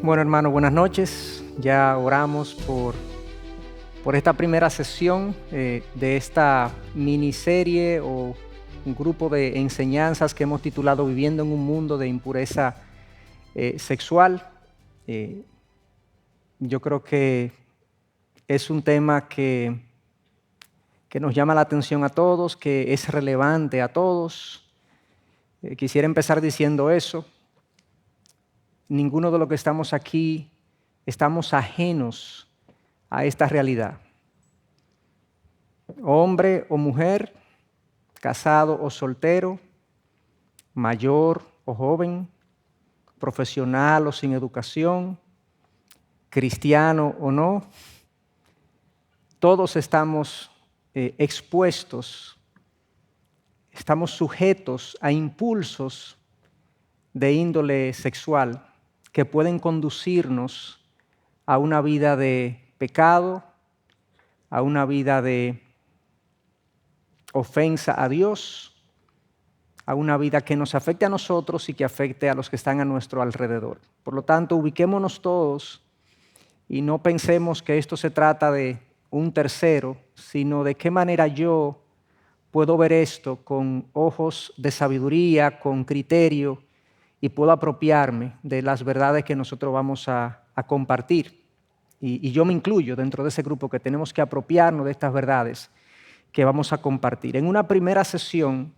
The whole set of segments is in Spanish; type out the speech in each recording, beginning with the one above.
Bueno, hermano, buenas noches. Ya oramos por esta primera sesión de esta miniserie o un grupo de enseñanzas que hemos titulado Viviendo en un mundo de impureza sexual. Yo creo que es un tema que nos llama la atención a todos, que es relevante a todos. Quisiera empezar diciendo eso. Ninguno de los que estamos aquí estamos ajenos a esta realidad. Hombre o mujer, casado o soltero, mayor o joven, profesional o sin educación, cristiano o no, todos estamos expuestos, estamos sujetos a impulsos de índole sexual que pueden conducirnos a una vida de pecado, a una vida de ofensa a Dios, a una vida que nos afecte a nosotros y que afecte a los que están a nuestro alrededor. Por lo tanto, ubiquémonos todos y no pensemos que esto se trata de un tercero, sino de qué manera yo puedo ver esto con ojos de sabiduría, con criterio, y puedo apropiarme de las verdades que nosotros vamos a compartir. Y yo me incluyo dentro de ese grupo que tenemos que apropiarnos de estas verdades que vamos a compartir. En una primera sesión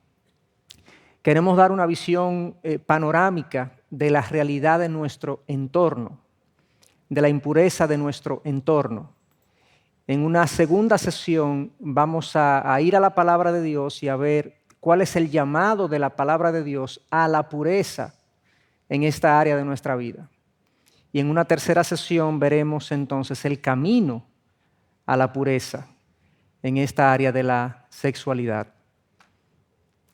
queremos dar una visión panorámica de la realidad de nuestro entorno, de la impureza de nuestro entorno. En una segunda sesión vamos a ir a la palabra de Dios y a ver cuál es el llamado de la palabra de Dios a la pureza en esta área de nuestra vida. Y en una tercera sesión veremos entonces el camino a la pureza en esta área de la sexualidad.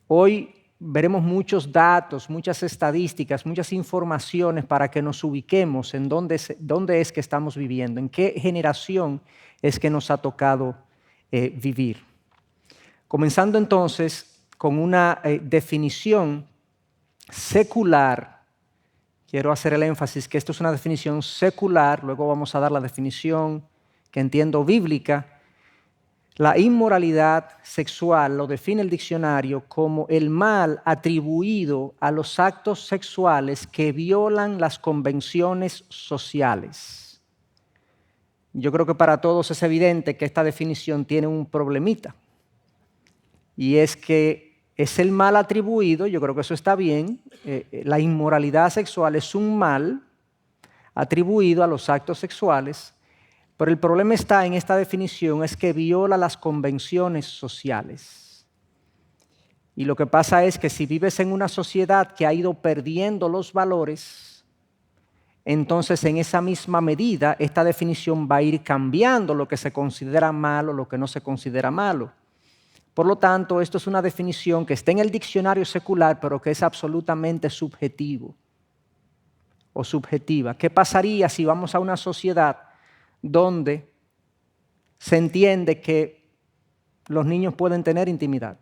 Hoy veremos muchos datos, muchas estadísticas, muchas informaciones para que nos ubiquemos en dónde es que estamos viviendo, en qué generación es que nos ha tocado vivir. Comenzando entonces con una definición secular. Quiero hacer el énfasis que esto es una definición secular, luego vamos a dar la definición que entiendo bíblica. La inmoralidad sexual lo define el diccionario como el mal atribuido a los actos sexuales que violan las convenciones sociales. Yo creo que para todos es evidente que esta definición tiene un problemita, y es que es el mal atribuido, yo creo que eso está bien, la inmoralidad sexual es un mal atribuido a los actos sexuales, pero el problema está en esta definición, es que viola las convenciones sociales. Y lo que pasa es que si vives en una sociedad que ha ido perdiendo los valores, entonces en esa misma medida esta definición va a ir cambiando lo que se considera malo, lo que no se considera malo. Por lo tanto, esto es una definición que está en el diccionario secular, pero que es absolutamente subjetivo o subjetiva. ¿Qué pasaría si vamos a una sociedad donde se entiende que los niños pueden tener intimidad?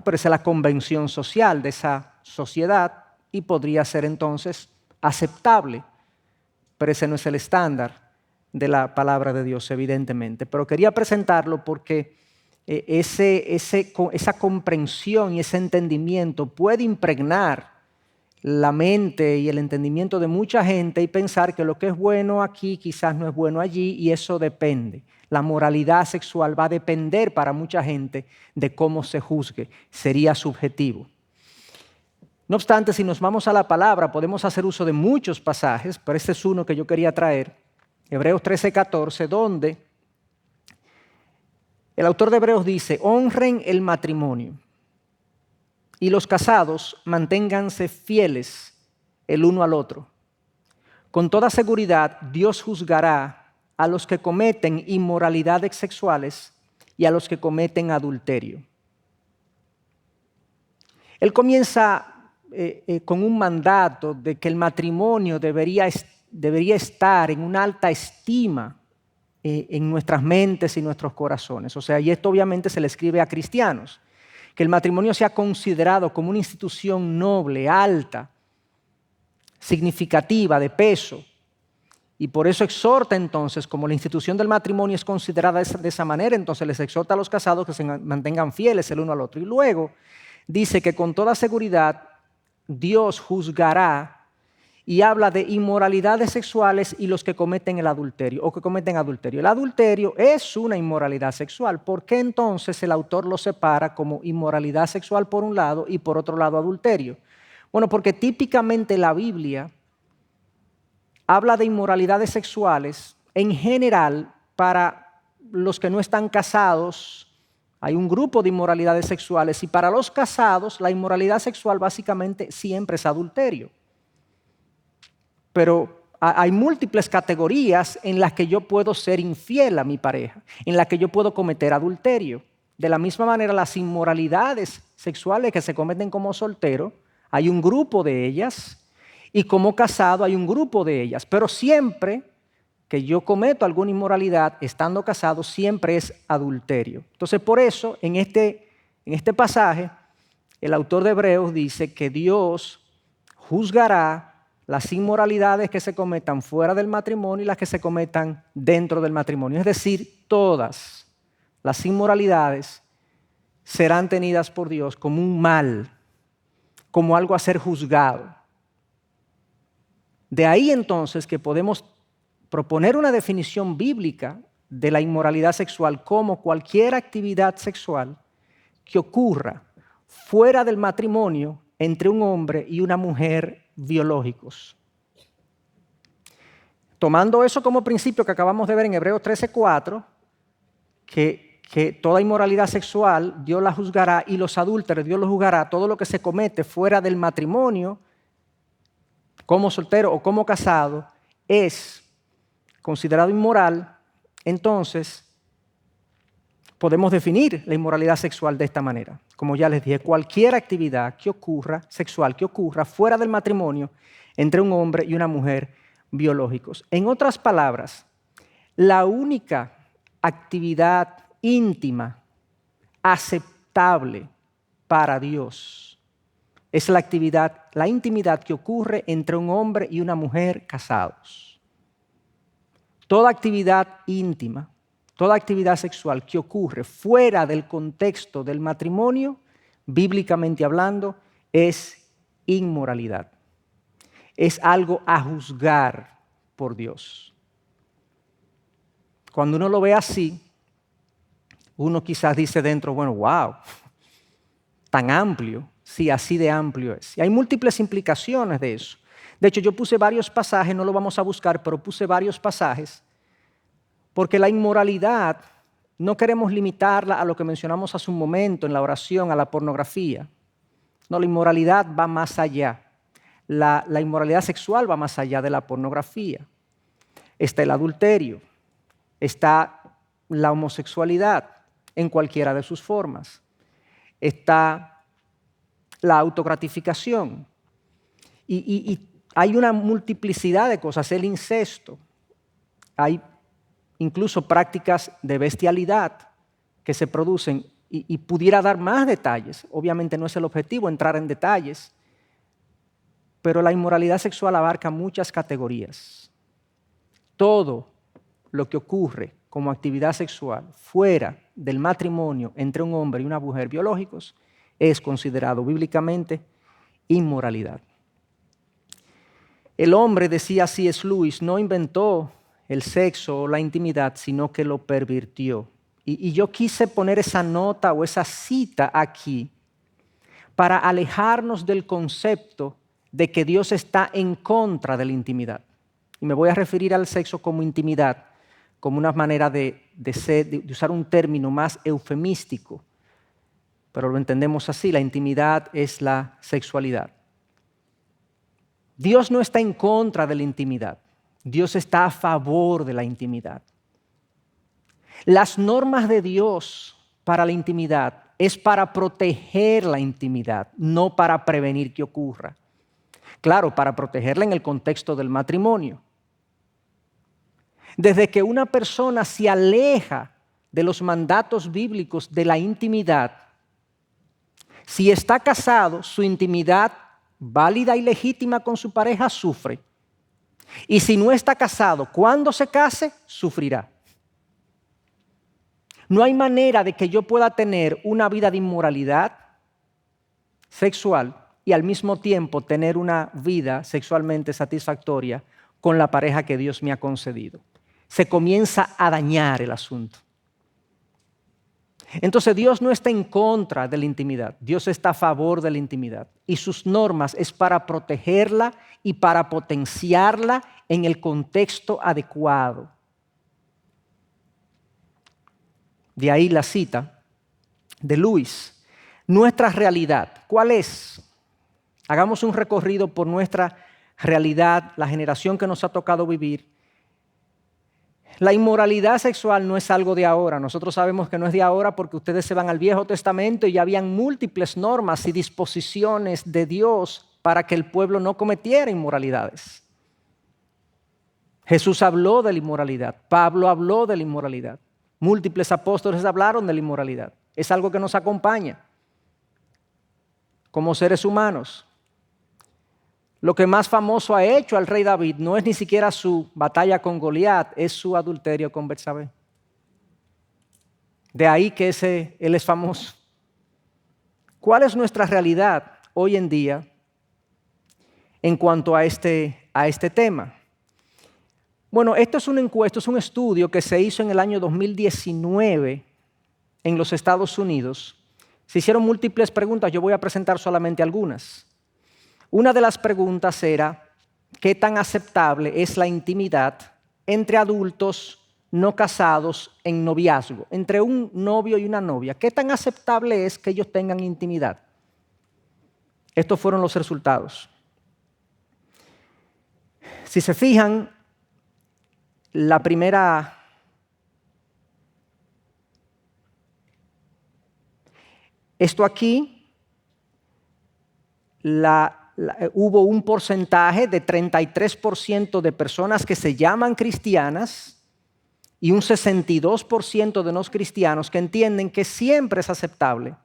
Pero esa es la convención social de esa sociedad y podría ser entonces aceptable, pero ese no es el estándar de la palabra de Dios, evidentemente. Pero quería presentarlo porque esa comprensión y ese entendimiento puede impregnar la mente y el entendimiento de mucha gente y pensar que lo que es bueno aquí quizás no es bueno allí, y eso depende. La moralidad sexual va a depender para mucha gente de cómo se juzgue, sería subjetivo. No obstante, si nos vamos a la palabra, podemos hacer uso de muchos pasajes, pero este es uno que yo quería traer, Hebreos 13:14, donde el autor de Hebreos dice: honren el matrimonio y los casados manténganse fieles el uno al otro. Con toda seguridad, Dios juzgará a los que cometen inmoralidades sexuales y a los que cometen adulterio. Él comienza con un mandato de que el matrimonio debería estar en una alta estima en nuestras mentes y nuestros corazones. O sea, y esto obviamente se le escribe a cristianos, que el matrimonio sea considerado como una institución noble, alta, significativa, de peso. Y por eso exhorta entonces, como la institución del matrimonio es considerada de esa manera, entonces les exhorta a los casados que se mantengan fieles el uno al otro. Y luego dice que con toda seguridad Dios juzgará y habla de inmoralidades sexuales y los que cometen el adulterio o que cometen adulterio. El adulterio es una inmoralidad sexual. ¿Por qué entonces el autor lo separa como inmoralidad sexual por un lado y por otro lado adulterio? Bueno, porque típicamente la Biblia habla de inmoralidades sexuales en general para los que no están casados. Hay un grupo de inmoralidades sexuales y para los casados la inmoralidad sexual básicamente siempre es adulterio. Pero hay múltiples categorías en las que yo puedo ser infiel a mi pareja, en las que yo puedo cometer adulterio. De la misma manera, las inmoralidades sexuales que se cometen como soltero, hay un grupo de ellas, y como casado hay un grupo de ellas. Pero siempre que yo cometo alguna inmoralidad estando casado, siempre es adulterio. Entonces, por eso, en este pasaje, el autor de Hebreos dice que Dios juzgará las inmoralidades que se cometan fuera del matrimonio y las que se cometan dentro del matrimonio. Es decir, todas las inmoralidades serán tenidas por Dios como un mal, como algo a ser juzgado. De ahí entonces que podemos proponer una definición bíblica de la inmoralidad sexual como cualquier actividad sexual que ocurra fuera del matrimonio entre un hombre y una mujer biológicos. Tomando eso como principio que acabamos de ver en Hebreos 13:4, que toda inmoralidad sexual Dios la juzgará y los adúlteros Dios los juzgará, todo lo que se comete fuera del matrimonio, como soltero o como casado, es considerado inmoral. Entonces podemos definir la inmoralidad sexual de esta manera. Como ya les dije, cualquier actividad sexual que ocurra fuera del matrimonio entre un hombre y una mujer biológicos. En otras palabras, la única actividad íntima aceptable para Dios es la intimidad que ocurre entre un hombre y una mujer casados. Toda actividad íntima, toda actividad sexual que ocurre fuera del contexto del matrimonio, bíblicamente hablando, es inmoralidad. Es algo a juzgar por Dios. Cuando uno lo ve así, uno quizás dice dentro, bueno, wow, tan amplio. Sí, así de amplio es. Y hay múltiples implicaciones de eso. De hecho, yo puse varios pasajes, no lo vamos a buscar, pero puse varios pasajes, porque la inmoralidad no queremos limitarla a lo que mencionamos hace un momento en la oración, a la pornografía. No, la inmoralidad va más allá. La inmoralidad sexual va más allá de la pornografía. Está el adulterio, está la homosexualidad en cualquiera de sus formas, está la autogratificación y hay una multiplicidad de cosas, el incesto, hay incluso prácticas de bestialidad que se producen y pudiera dar más detalles. Obviamente no es el objetivo entrar en detalles, pero la inmoralidad sexual abarca muchas categorías. Todo lo que ocurre como actividad sexual fuera del matrimonio entre un hombre y una mujer biológicos es considerado bíblicamente inmoralidad. El hombre, decía C.S. Lewis, no inventó el sexo o la intimidad, sino que lo pervirtió. Y yo quise poner esa nota o esa cita aquí para alejarnos del concepto de que Dios está en contra de la intimidad. Y me voy a referir al sexo como intimidad, como una manera de usar un término más eufemístico, pero lo entendemos así, la intimidad es la sexualidad. Dios no está en contra de la intimidad, Dios está a favor de la intimidad. Las normas de Dios para la intimidad es para proteger la intimidad, no para prevenir que ocurra. Claro, para protegerla en el contexto del matrimonio. Desde que una persona se aleja de los mandatos bíblicos de la intimidad, si está casado, su intimidad válida y legítima con su pareja sufre. Y si no está casado, cuando se case, sufrirá. No hay manera de que yo pueda tener una vida de inmoralidad sexual y al mismo tiempo tener una vida sexualmente satisfactoria con la pareja que Dios me ha concedido. Se comienza a dañar el asunto. Entonces Dios no está en contra de la intimidad, Dios está a favor de la intimidad y sus normas es para protegerla y para potenciarla en el contexto adecuado. De ahí la cita de Luis. Nuestra realidad, ¿cuál es? Hagamos un recorrido por nuestra realidad, la generación que nos ha tocado vivir. La inmoralidad sexual no es algo de ahora. Nosotros sabemos que no es de ahora porque ustedes se van al Viejo Testamento y ya habían múltiples normas y disposiciones de Dios para que el pueblo no cometiera inmoralidades. Jesús habló de la inmoralidad, Pablo habló de la inmoralidad, múltiples apóstoles hablaron de la inmoralidad. Es algo que nos acompaña como seres humanos. Lo que más famoso ha hecho al rey David no es ni siquiera su batalla con Goliat, es su adulterio con Betsabé. De ahí que él es famoso. ¿Cuál es nuestra realidad hoy en día en cuanto a este tema? Bueno, esto es una encuesta, es un estudio que se hizo en el año 2019 en los Estados Unidos. Se hicieron múltiples preguntas, yo voy a presentar solamente algunas. Una de las preguntas era, ¿qué tan aceptable es la intimidad entre adultos no casados en noviazgo? Entre un novio y una novia. ¿Qué tan aceptable es que ellos tengan intimidad? Estos fueron los resultados. Si se fijan, la primera... Esto aquí, hubo un porcentaje de 33% de personas que se llaman cristianas y un 62% de no cristianos que entienden que siempre es aceptable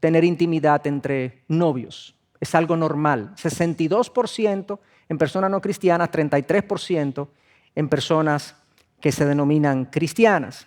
tener intimidad entre novios. Es algo normal. 62% en personas no cristianas, 33% en personas que se denominan cristianas.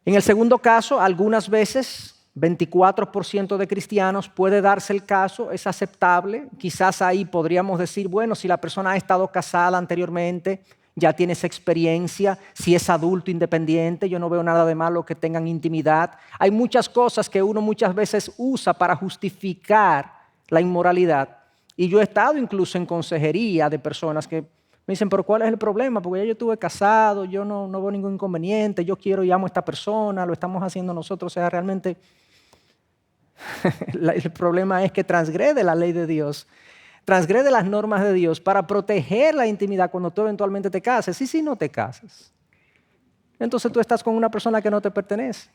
En el segundo caso, algunas veces 24% de cristianos puede darse el caso, es aceptable. Quizás ahí podríamos decir, bueno, si la persona ha estado casada anteriormente, ya tiene esa experiencia, si es adulto independiente, yo no veo nada de malo que tengan intimidad. Hay muchas cosas que uno muchas veces usa para justificar la inmoralidad. Y yo he estado incluso en consejería de personas que me dicen, pero ¿cuál es el problema? Porque ya yo estuve casado, yo no veo ningún inconveniente, yo quiero y amo a esta persona, lo estamos haciendo nosotros, o sea, realmente el problema es que transgrede la ley de Dios, transgrede las normas de Dios para proteger la intimidad cuando tú eventualmente te cases. Y si no te casas, entonces tú estás con una persona que no te pertenece.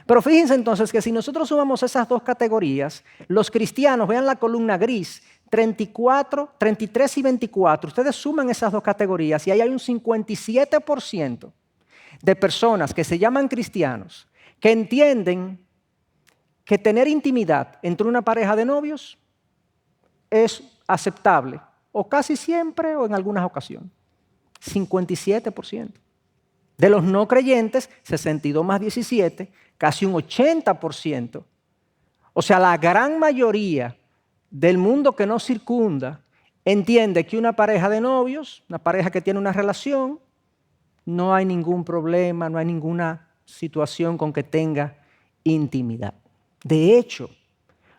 Pero fíjense entonces que si nosotros sumamos esas dos categorías, los cristianos, vean la columna gris, 33 y 24, ustedes suman esas dos categorías y ahí hay un 57% de personas que se llaman cristianos que entienden que tener intimidad entre una pareja de novios es aceptable, o casi siempre o en algunas ocasiones. 57%. De los no creyentes, 62 más 17, casi un 80%. O sea, la gran mayoría del mundo que nos circunda entiende que una pareja de novios, una pareja que tiene una relación, no hay ningún problema, no hay ninguna situación con que tenga intimidad. De hecho,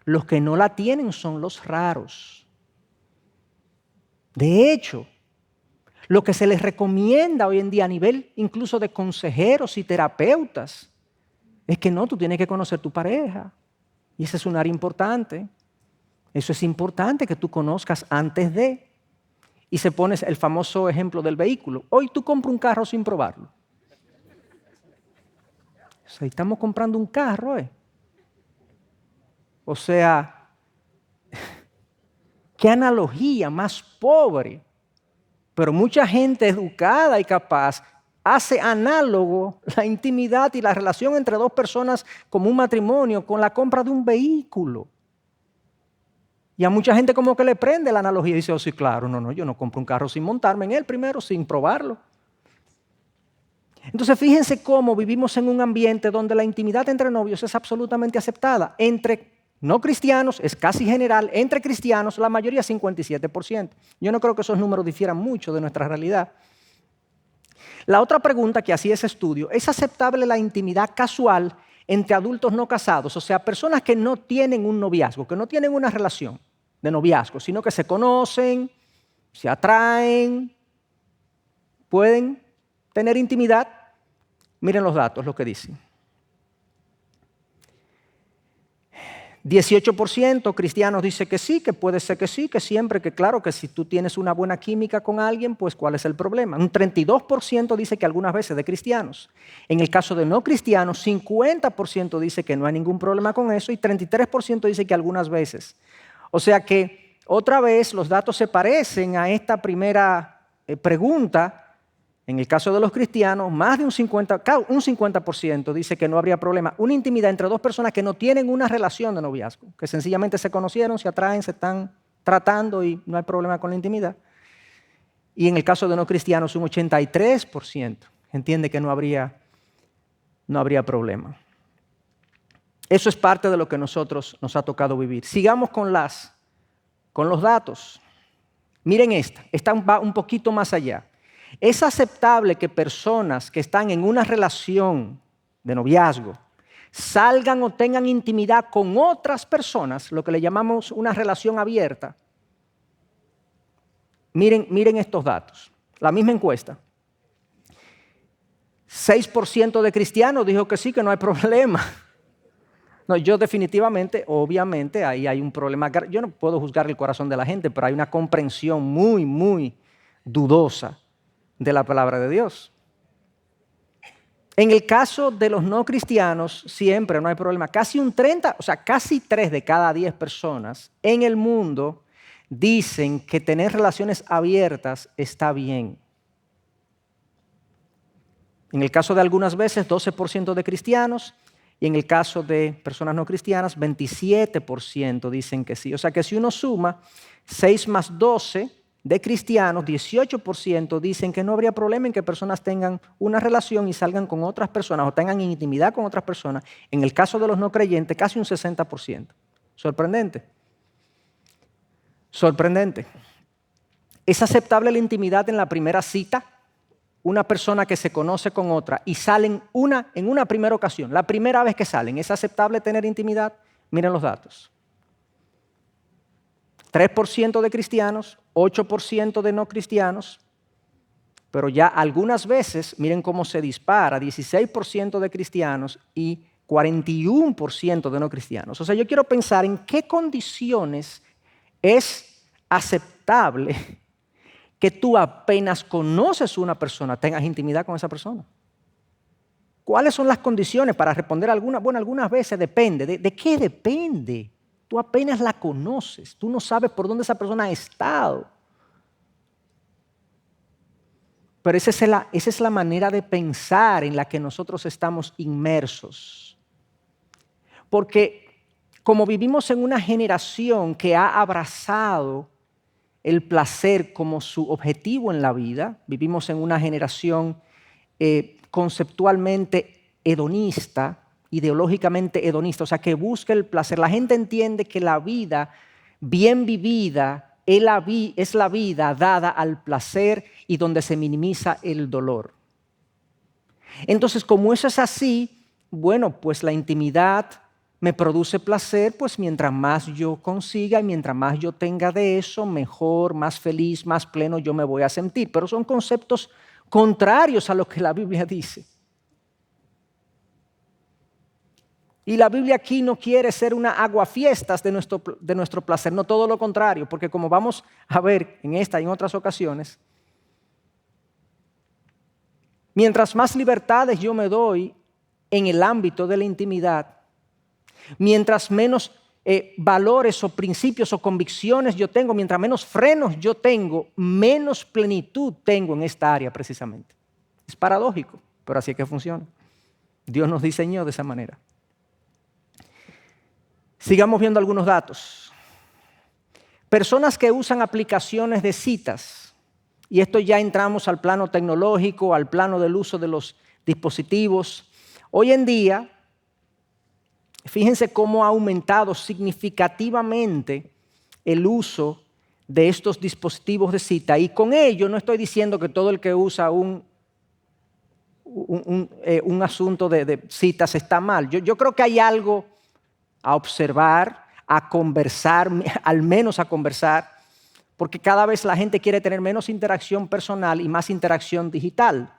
los que no la tienen son los raros. De hecho, lo que se les recomienda hoy en día a nivel incluso de consejeros y terapeutas es que no, tú tienes que conocer tu pareja. Y ese es un área importante. Eso es importante que tú conozcas antes de. Y se pone el famoso ejemplo del vehículo. Hoy tú compras un carro sin probarlo. O sea, estamos comprando un carro, O sea, qué analogía más pobre. Pero mucha gente educada y capaz hace análogo la intimidad y la relación entre dos personas como un matrimonio con la compra de un vehículo. Y a mucha gente como que le prende la analogía y dice, oh sí, claro, no, yo no compro un carro sin montarme en él primero, sin probarlo. Entonces fíjense cómo vivimos en un ambiente donde la intimidad entre novios es absolutamente aceptada. Entre no cristianos es casi general, entre cristianos la mayoría 57%. Yo no creo que esos números difieran mucho de nuestra realidad. La otra pregunta que hacía ese estudio, ¿es aceptable la intimidad casual entre adultos no casados? O sea, personas que no tienen un noviazgo, que no tienen una relación de noviazgo, sino que se conocen, se atraen, pueden tener intimidad. Miren los datos, lo que dicen. 18% cristianos dice que sí, que puede ser que sí, que siempre, que claro, que si tú tienes una buena química con alguien, pues ¿cuál es el problema? Un 32% dice que algunas veces de cristianos. En el caso de no cristianos, 50% dice que no hay ningún problema con eso y 33% dice que algunas veces. O sea que otra vez los datos se parecen a esta primera pregunta. En el caso de los cristianos, más de un 50% dice que no habría problema. Una intimidad entre dos personas que no tienen una relación de noviazgo, que sencillamente se conocieron, se atraen, se están tratando y no hay problema con la intimidad. Y en el caso de no cristianos, un 83% entiende que no habría problema. Eso es parte de lo que nosotros nos ha tocado vivir. Sigamos con los datos. Miren esta va un poquito más allá. Es aceptable que personas que están en una relación de noviazgo salgan o tengan intimidad con otras personas, lo que le llamamos una relación abierta. Miren estos datos. La misma encuesta. 6% de cristianos dijo que sí, que no hay problema. No, yo definitivamente, obviamente, ahí hay un problema. Yo no puedo juzgar el corazón de la gente, pero hay una comprensión muy, muy dudosa de la palabra de Dios. En el caso de los no cristianos, siempre no hay problema. Casi 3 de cada 10 personas en el mundo dicen que tener relaciones abiertas está bien. En el caso de algunas veces, 12% de cristianos, y en el caso de personas no cristianas, 27% dicen que sí. O sea que si uno suma 6 más 12 de cristianos, 18% dicen que no habría problema en que personas tengan una relación y salgan con otras personas o tengan intimidad con otras personas. En el caso de los no creyentes, casi un 60%. Sorprendente. Sorprendente. ¿Es aceptable la intimidad en la primera cita? Una persona que se conoce con otra y salen en una primera ocasión, la primera vez que salen, ¿es aceptable tener intimidad? Miren los datos. 3% de cristianos, 8% de no cristianos, pero ya algunas veces, miren cómo se dispara, 16% de cristianos y 41% de no cristianos. O sea, yo quiero pensar en qué condiciones es aceptable que tú apenas conoces a una persona, tengas intimidad con esa persona. ¿Cuáles son las condiciones para responder algunas? Bueno, algunas veces depende. ¿De qué depende? Tú apenas la conoces, tú no sabes por dónde esa persona ha estado. Pero esa es la manera de pensar en la que nosotros estamos inmersos. Porque como vivimos en una generación que ha abrazado el placer como su objetivo en la vida, vivimos en una generación conceptualmente hedonista, ideológicamente hedonista, o sea, que busca el placer. La gente entiende que la vida bien vivida es la vida dada al placer y donde se minimiza el dolor. Entonces, como eso es así, bueno, pues la intimidad me produce placer, pues mientras más yo consiga y mientras más yo tenga de eso, mejor, más feliz, más pleno yo me voy a sentir. Pero son conceptos contrarios a lo que la Biblia dice. Y la Biblia aquí no quiere ser una aguafiestas de nuestro placer, no, todo lo contrario, porque como vamos a ver en esta y en otras ocasiones, mientras más libertades yo me doy en el ámbito de la intimidad, mientras menos valores o principios o convicciones yo tengo, mientras menos frenos yo tengo, menos plenitud tengo en esta área precisamente. Es paradójico, pero así es que funciona. Dios nos diseñó de esa manera. Sigamos viendo algunos datos. Personas que usan aplicaciones de citas, y esto ya entramos al plano tecnológico, al plano del uso de los dispositivos. Hoy en día, fíjense cómo ha aumentado significativamente el uso de estos dispositivos de cita. Y con ello no estoy diciendo que todo el que usa un asunto de citas está mal. Yo creo que hay algo a observar, a conversar, al menos a conversar, porque cada vez la gente quiere tener menos interacción personal y más interacción digital.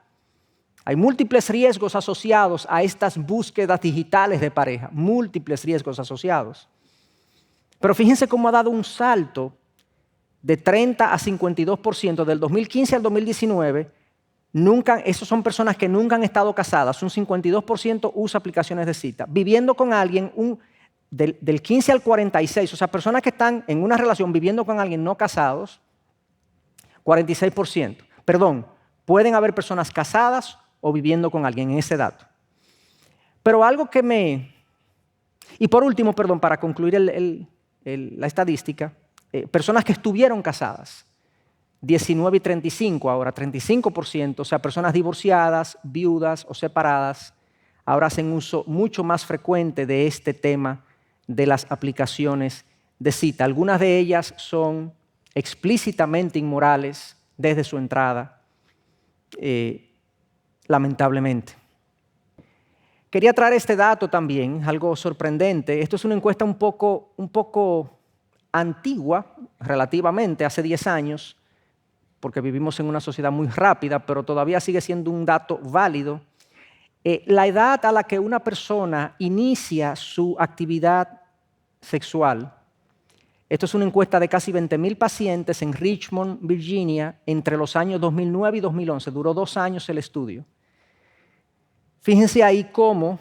Hay múltiples riesgos asociados a estas búsquedas digitales de pareja, múltiples riesgos asociados. Pero fíjense cómo ha dado un salto de 30 a 52% del 2015 al 2019. Esas son personas que nunca han estado casadas, un 52% usa aplicaciones de cita. Viviendo con alguien, del 15 al 46%, o sea, personas que están en una relación viviendo con alguien no casados, 46%. Perdón, pueden haber personas casadas o viviendo con alguien en ese dato. Pero algo que y por último, perdón, para concluir la estadística, personas que estuvieron casadas, 19 y 35 ahora, 35%, o sea, personas divorciadas, viudas o separadas, ahora hacen uso mucho más frecuente de este tema de las aplicaciones de cita. Algunas de ellas son explícitamente inmorales desde su entrada, lamentablemente. Quería traer este dato también, algo sorprendente. Esto es una encuesta un poco antigua, relativamente, hace 10 años, porque vivimos en una sociedad muy rápida, pero todavía sigue siendo un dato válido. La edad a la que una persona inicia su actividad sexual. Esto es una encuesta de casi 20,000 pacientes en Richmond, Virginia, entre los años 2009 y 2011. Duró 2 años el estudio. Fíjense ahí cómo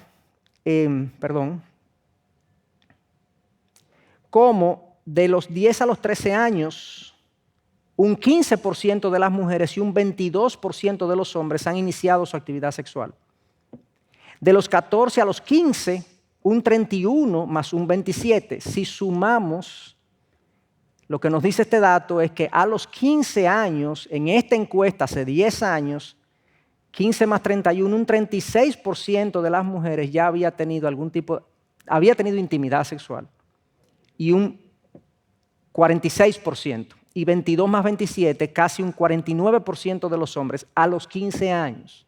de los 10 a los 13 años, un 15% de las mujeres y un 22% de los hombres han iniciado su actividad sexual. De los 14 a los 15, un 31 más un 27. Si sumamos, lo que nos dice este dato es que a los 15 años, en esta encuesta hace 10 años, 15 más 31, un 36% de las mujeres ya había tenido intimidad sexual. Y un 46%. Y 22 más 27, casi un 49% de los hombres a los 15 años.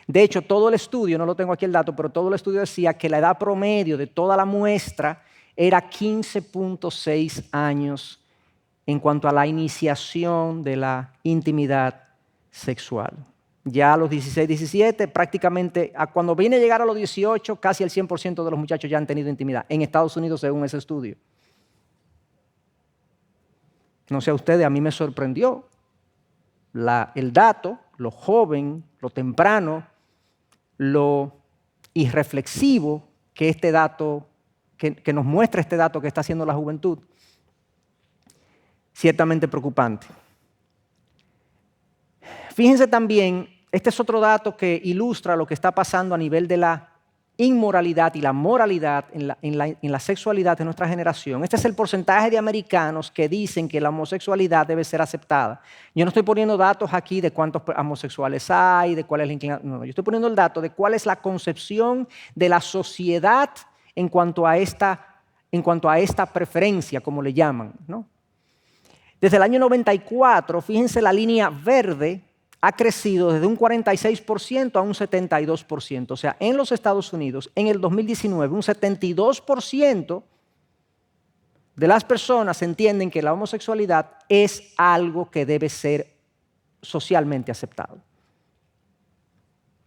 De hecho, todo el estudio, no lo tengo aquí el dato, pero todo el estudio decía que la edad promedio de toda la muestra era 15.6 años en cuanto a la iniciación de la intimidad sexual. Ya a los 16, 17, prácticamente, cuando viene a llegar a los 18, casi el 100% de los muchachos ya han tenido intimidad en Estados Unidos según ese estudio. No sé a ustedes, a mí me sorprendió el dato, lo joven, lo temprano, lo irreflexivo que este dato, que nos muestra este dato que está haciendo la juventud. Ciertamente preocupante. Fíjense también, este es otro dato que ilustra lo que está pasando a nivel de la inmoralidad y la moralidad en la sexualidad de nuestra generación. Este es el porcentaje de americanos que dicen que la homosexualidad debe ser aceptada. Yo no estoy poniendo datos aquí de cuántos homosexuales hay, de cuál es la inclinación. No, yo estoy poniendo el dato de cuál es la concepción de la sociedad en cuanto a esta preferencia, como le llaman, ¿no? Desde el año 94, fíjense, la línea verde ha crecido desde un 46% a un 72%. O sea, en los Estados Unidos, en el 2019, un 72% de las personas entienden que la homosexualidad es algo que debe ser socialmente aceptado.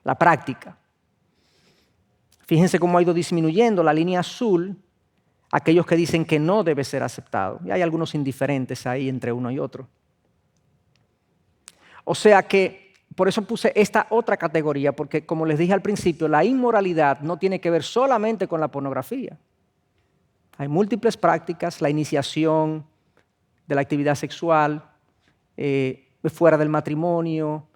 La práctica. Fíjense cómo ha ido disminuyendo la línea azul, aquellos que dicen que no debe ser aceptado. Y hay algunos indiferentes ahí entre uno y otro. O sea que, por eso puse esta otra categoría, porque como les dije al principio, la inmoralidad no tiene que ver solamente con la pornografía. Hay múltiples prácticas, la iniciación de la actividad sexual, fuera del matrimonio,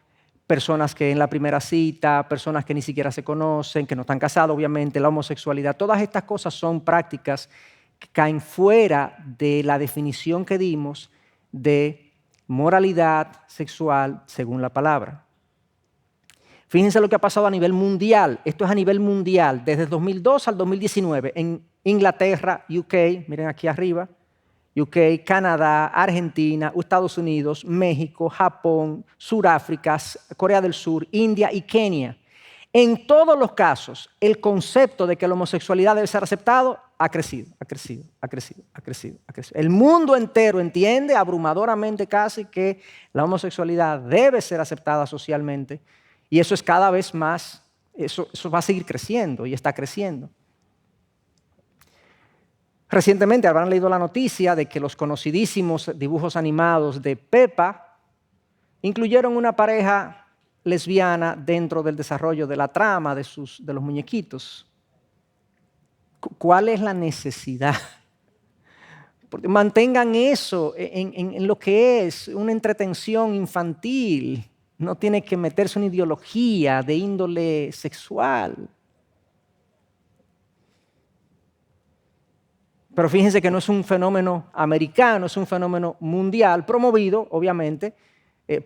personas que en la primera cita, personas que ni siquiera se conocen, que no están casados, obviamente, la homosexualidad. Todas estas cosas son prácticas que caen fuera de la definición que dimos de moralidad sexual según la palabra. Fíjense lo que ha pasado a nivel mundial. Esto es a nivel mundial, desde el 2002 al 2019, en Inglaterra, UK, miren aquí arriba, UK, Canadá, Argentina, Estados Unidos, México, Japón, Sudáfrica, Corea del Sur, India y Kenia. En todos los casos, el concepto de que la homosexualidad debe ser aceptado ha crecido, ha crecido, ha crecido, ha crecido, ha crecido. El mundo entero entiende abrumadoramente casi que la homosexualidad debe ser aceptada socialmente y eso es cada vez más, eso va a seguir creciendo y está creciendo. Recientemente habrán leído la noticia de que los conocidísimos dibujos animados de Peppa incluyeron una pareja lesbiana dentro del desarrollo de la trama de los muñequitos. ¿Cuál es la necesidad? Porque mantengan eso en lo que es una entretención infantil. No tiene que meterse una ideología de índole sexual. Pero fíjense que no es un fenómeno americano, es un fenómeno mundial, promovido, obviamente,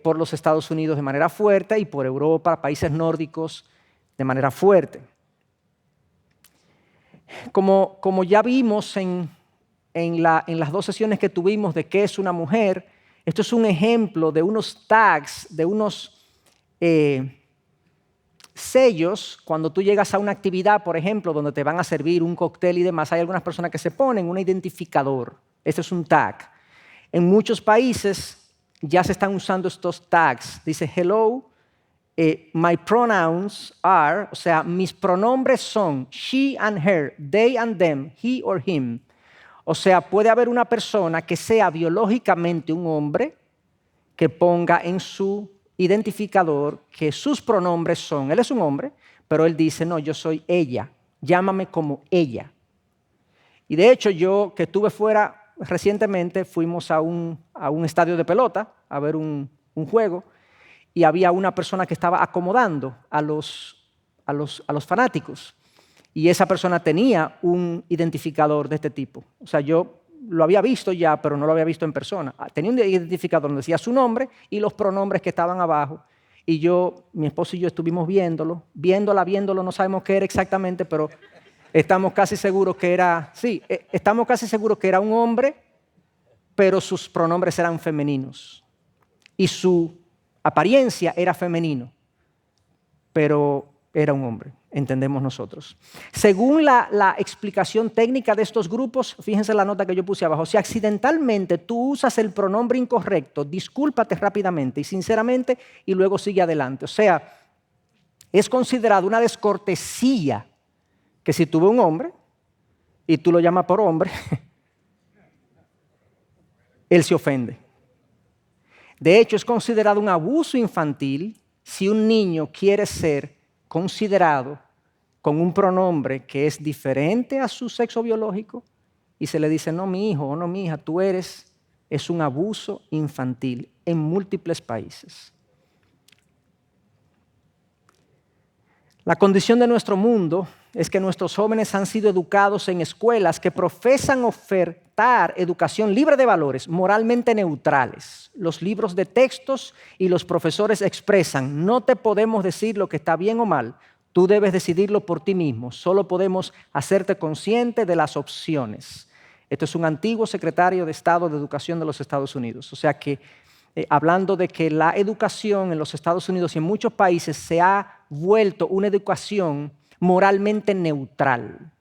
por los Estados Unidos de manera fuerte y por Europa, países nórdicos, de manera fuerte. Como ya vimos en las dos sesiones que tuvimos de qué es una mujer, esto es un ejemplo de unos tags, de unos sellos. Cuando tú llegas a una actividad, por ejemplo, donde te van a servir un cóctel y demás, hay algunas personas que se ponen un identificador. Este es un tag. En muchos países ya se están usando estos tags. Dice, hello, my pronouns are, o sea, mis pronombres son she and her, they and them, he or him. O sea, puede haber una persona que sea biológicamente un hombre que ponga en su identificador que sus pronombres son, él es un hombre, pero él dice, no, yo soy ella, llámame como ella. Y de hecho yo que estuve fuera recientemente, fuimos a un estadio de pelota a ver un juego y había una persona que estaba acomodando a los fanáticos y esa persona tenía un identificador de este tipo. O sea, yo lo había visto ya, pero no lo había visto en persona. Tenía un identificador donde decía su nombre y los pronombres que estaban abajo. Y mi esposo y yo estuvimos viéndolo, no sabemos qué era exactamente, pero estamos casi seguros que era, estamos casi seguros que era un hombre, pero sus pronombres eran femeninos. Y su apariencia era femenino, pero era un hombre, entendemos nosotros. Según la explicación técnica de estos grupos, fíjense la nota que yo puse abajo, si accidentalmente tú usas el pronombre incorrecto, discúlpate rápidamente y sinceramente y luego sigue adelante. O sea, es considerado una descortesía que si tú ves un hombre y tú lo llamas por hombre, él se ofende. De hecho, es considerado un abuso infantil si un niño quiere ser considerado con un pronombre que es diferente a su sexo biológico y se le dice, no, mi hijo o no, mi hija, tú eres, es un abuso infantil en múltiples países. La condición de nuestro mundo es que nuestros jóvenes han sido educados en escuelas que profesan ofertar educación libre de valores, moralmente neutrales. Los libros de textos y los profesores expresan, no te podemos decir lo que está bien o mal, tú debes decidirlo por ti mismo, solo podemos hacerte consciente de las opciones. Esto es un antiguo secretario de Estado de Educación de los Estados Unidos. O sea que hablando de que la educación en los Estados Unidos y en muchos países se ha vuelto una educación moralmente neutral.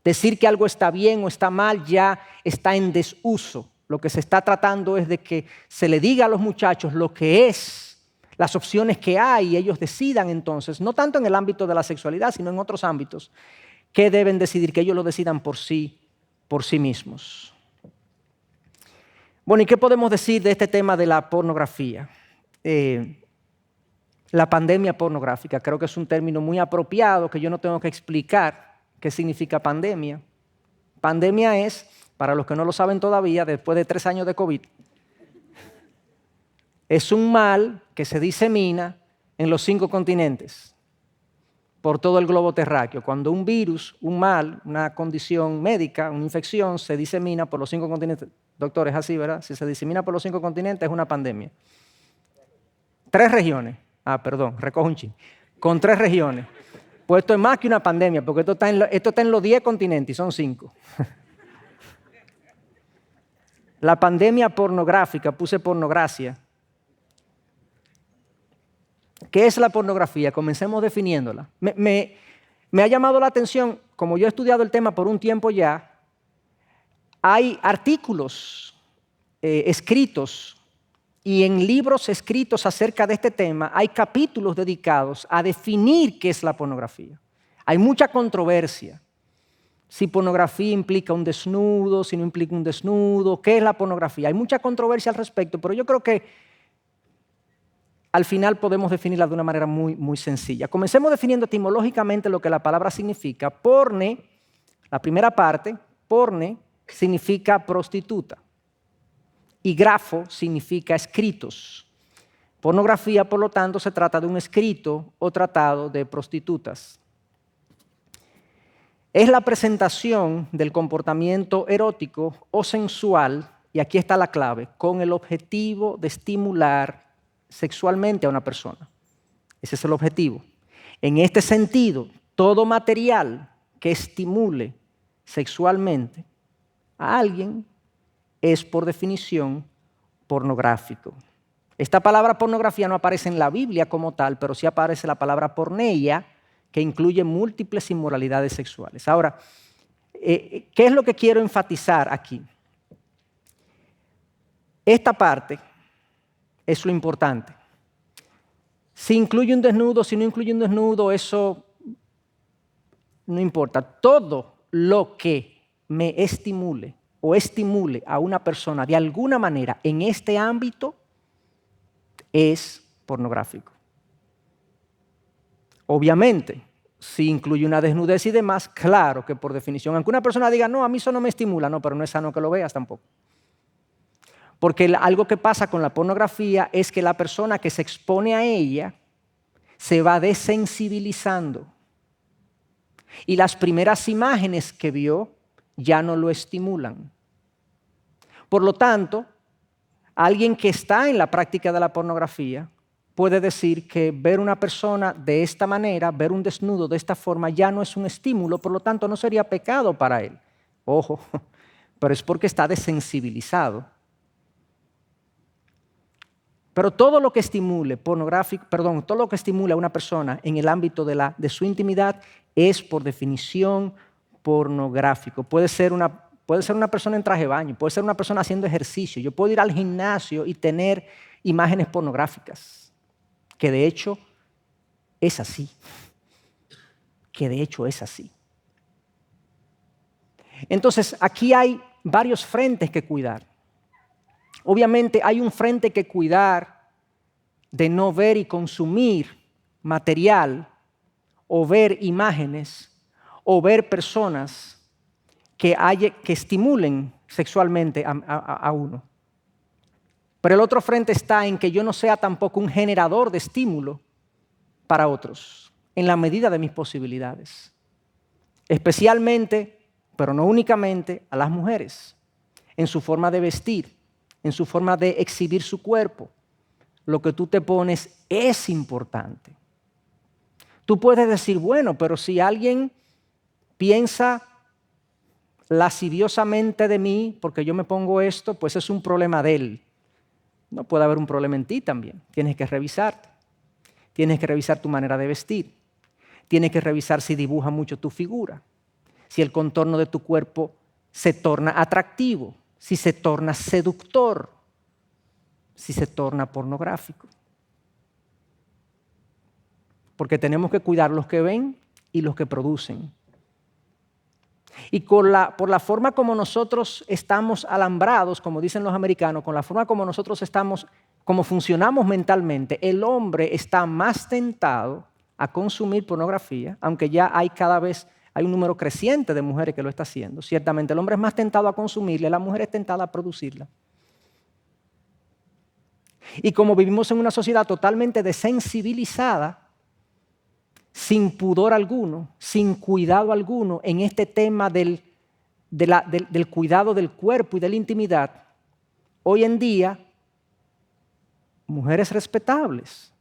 Decir que algo está bien o está mal ya está en desuso. Lo que se está tratando es de que se le diga a los muchachos lo que es, las opciones que hay y ellos decidan entonces, no tanto en el ámbito de la sexualidad, sino en otros ámbitos, que deben decidir, que ellos lo decidan por sí mismos. Bueno, ¿y qué podemos decir de este tema de la pornografía? La pandemia pornográfica, creo que es un término muy apropiado que yo no tengo que explicar qué significa pandemia, Pandemia es, para los que no lo saben todavía, después de 3 años de COVID, es un mal que se disemina en los 5 continentes, por todo el globo terráqueo. Cuando un virus, un mal, una condición médica, una infección, se disemina por los 5 continentes, doctor, es así, ¿verdad? Si se disemina por los 5 continentes es una pandemia. 3 regiones, perdón, recojo un chin, con 3 regiones. Pues esto es más que una pandemia, porque esto está en los 10 continentes y son 5. La pandemia pornográfica, puse pornografía. ¿Qué es la pornografía? Comencemos definiéndola. Me ha llamado la atención, como yo he estudiado el tema por un tiempo ya, hay artículos escritos y en libros escritos acerca de este tema hay capítulos dedicados a definir qué es la pornografía. Hay mucha controversia. Si pornografía implica un desnudo, si no implica un desnudo, ¿qué es la pornografía? Hay mucha controversia al respecto, pero yo creo que al final podemos definirla de una manera muy, muy sencilla. Comencemos definiendo etimológicamente lo que la palabra significa. Porne, la primera parte, porne significa prostituta y grafo significa escritos. Pornografía, por lo tanto, se trata de un escrito o tratado de prostitutas. Es la presentación del comportamiento erótico o sensual, y aquí está la clave, con el objetivo de estimular sexualmente a una persona. Ese es el objetivo. En este sentido, todo material que estimule sexualmente a alguien es por definición pornográfico. Esta palabra pornografía no aparece en la Biblia como tal, pero sí aparece la palabra porneia, que incluye múltiples inmoralidades sexuales. Ahora, ¿qué es lo que quiero enfatizar aquí? Esta parte es lo importante. Si incluye un desnudo, si no incluye un desnudo, eso no importa. Todo lo que me estimule o estimule a una persona de alguna manera en este ámbito es pornográfico. Obviamente, si incluye una desnudez y demás, claro que por definición, aunque una persona diga, no, a mí eso no me estimula, no, pero no es sano que lo veas tampoco. Porque algo que pasa con la pornografía es que la persona que se expone a ella se va desensibilizando. Y las primeras imágenes que vio ya no lo estimulan. Por lo tanto, alguien que está en la práctica de la pornografía puede decir que ver una persona de esta manera, ver un desnudo de esta forma, ya no es un estímulo, por lo tanto no sería pecado para él. Ojo, pero es porque está desensibilizado. Pero todo lo que estimule todo lo que estimule a una persona en el ámbito de su intimidad es por definición pornográfico. Puede ser una persona en traje de baño, puede ser una persona haciendo ejercicio. Yo puedo ir al gimnasio y tener imágenes pornográficas, que de hecho es así. Entonces, aquí hay varios frentes que cuidar. Obviamente hay un frente que cuidar de no ver y consumir material o ver imágenes o ver personas que estimulen sexualmente a uno. Pero el otro frente está en que yo no sea tampoco un generador de estímulo para otros, en la medida de mis posibilidades. Especialmente, pero no únicamente, a las mujeres, en su forma de vestir, en su forma de exhibir su cuerpo. Lo que tú te pones es importante. Tú puedes decir, bueno, pero si alguien piensa lasciviosamente de mí porque yo me pongo esto, pues es un problema de él. No, puede haber un problema en ti también. Tienes que revisarte. Tienes que revisar tu manera de vestir. Tienes que revisar si dibuja mucho tu figura, si el contorno de tu cuerpo se torna atractivo, si se torna seductor, si se torna pornográfico. Porque tenemos que cuidar los que ven y los que producen. Y por la forma como nosotros estamos alambrados, como dicen los americanos, con la forma como nosotros como funcionamos mentalmente, el hombre está más tentado a consumir pornografía, aunque ya hay cada vez Hay un número creciente de mujeres que lo está haciendo. Ciertamente el hombre es más tentado a consumirla, la mujer es tentada a producirla. Y como vivimos en una sociedad totalmente desensibilizada, sin pudor alguno, sin cuidado alguno en este tema del cuidado del cuerpo y de la intimidad, hoy en día, mujeres respetables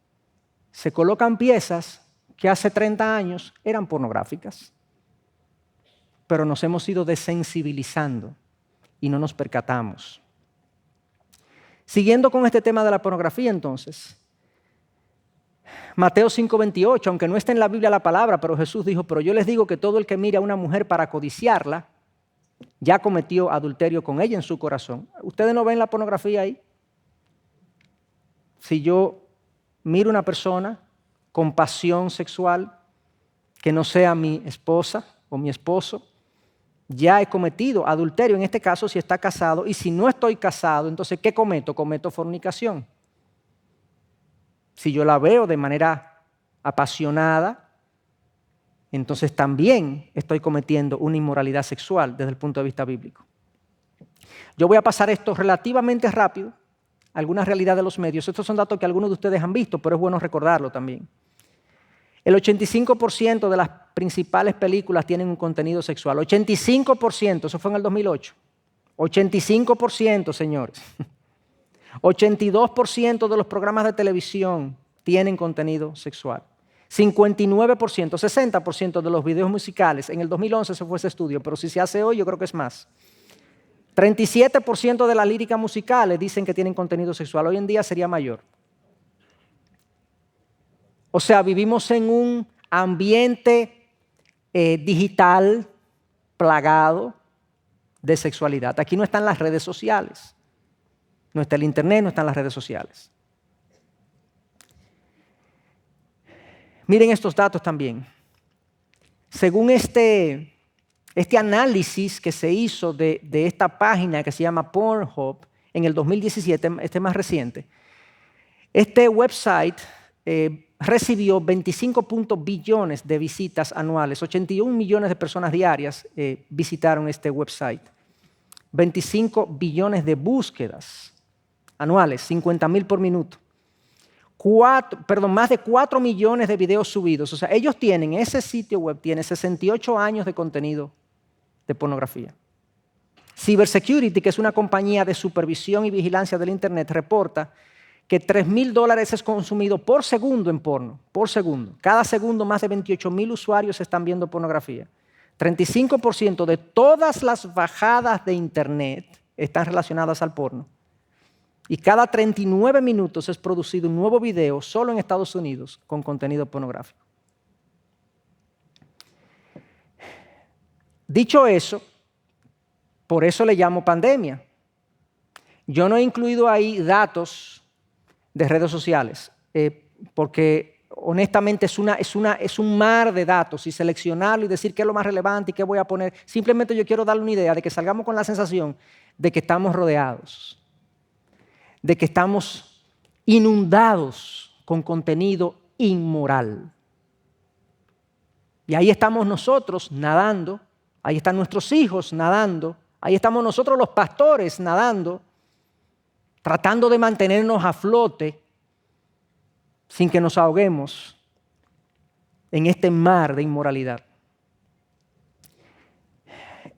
se colocan piezas que hace 30 años eran pornográficas. Pero nos hemos ido desensibilizando y no nos percatamos. Siguiendo con este tema de la pornografía, entonces, Mateo 5:28, aunque no está en la Biblia la palabra, pero Jesús dijo, pero yo les digo que todo el que mire a una mujer para codiciarla, ya cometió adulterio con ella en su corazón. ¿Ustedes no ven la pornografía ahí? Si yo miro a una persona con pasión sexual que no sea mi esposa o mi esposo, ya he cometido adulterio, en este caso si está casado, y si no estoy casado, entonces ¿qué cometo? Cometo fornicación. Si yo la veo de manera apasionada, entonces también estoy cometiendo una inmoralidad sexual desde el punto de vista bíblico. Yo voy a pasar esto relativamente rápido, algunas realidades de los medios. Estos son datos que algunos de ustedes han visto, pero es bueno recordarlo también. El 85% de las principales películas tienen un contenido sexual. 85%, eso fue en el 2008. 85%, señores. 82% de los programas de televisión tienen contenido sexual. 59%, 60% de los videos musicales. En el 2011 se fue ese estudio, pero si se hace hoy yo creo que es más. 37% de las líricas musicales dicen que tienen contenido sexual. Hoy en día sería mayor. O sea, vivimos en un ambiente digital plagado de sexualidad. Aquí no están las redes sociales. No está el internet, no están las redes sociales. Miren estos datos también. Según este análisis que se hizo de esta página que se llama Pornhub en el 2017, este más reciente, este website recibió 25 billones de visitas anuales, 81 millones de personas diarias visitaron este website, 25 billones de búsquedas anuales, 50,000 por minuto, más de 4 millones de videos subidos. O sea, ellos tienen, ese sitio web tiene 68 años de contenido de pornografía. Cybersecurity, que es una compañía de supervisión y vigilancia del Internet, reporta que $3,000 es consumido por segundo en porno, por segundo. Cada segundo más de 28,000 usuarios están viendo pornografía. 35% de todas las bajadas de Internet están relacionadas al porno. Y cada 39 minutos es producido un nuevo video solo en Estados Unidos con contenido pornográfico. Dicho eso, por eso le llamo pandemia. Yo no he incluido ahí datos de redes sociales, porque honestamente es un mar de datos y seleccionarlo y decir qué es lo más relevante y qué voy a poner. Simplemente yo quiero darle una idea de que salgamos con la sensación de que estamos rodeados, de que estamos inundados con contenido inmoral. Y ahí estamos nosotros nadando, ahí están nuestros hijos nadando, ahí estamos nosotros los pastores nadando, tratando de mantenernos a flote sin que nos ahoguemos en este mar de inmoralidad.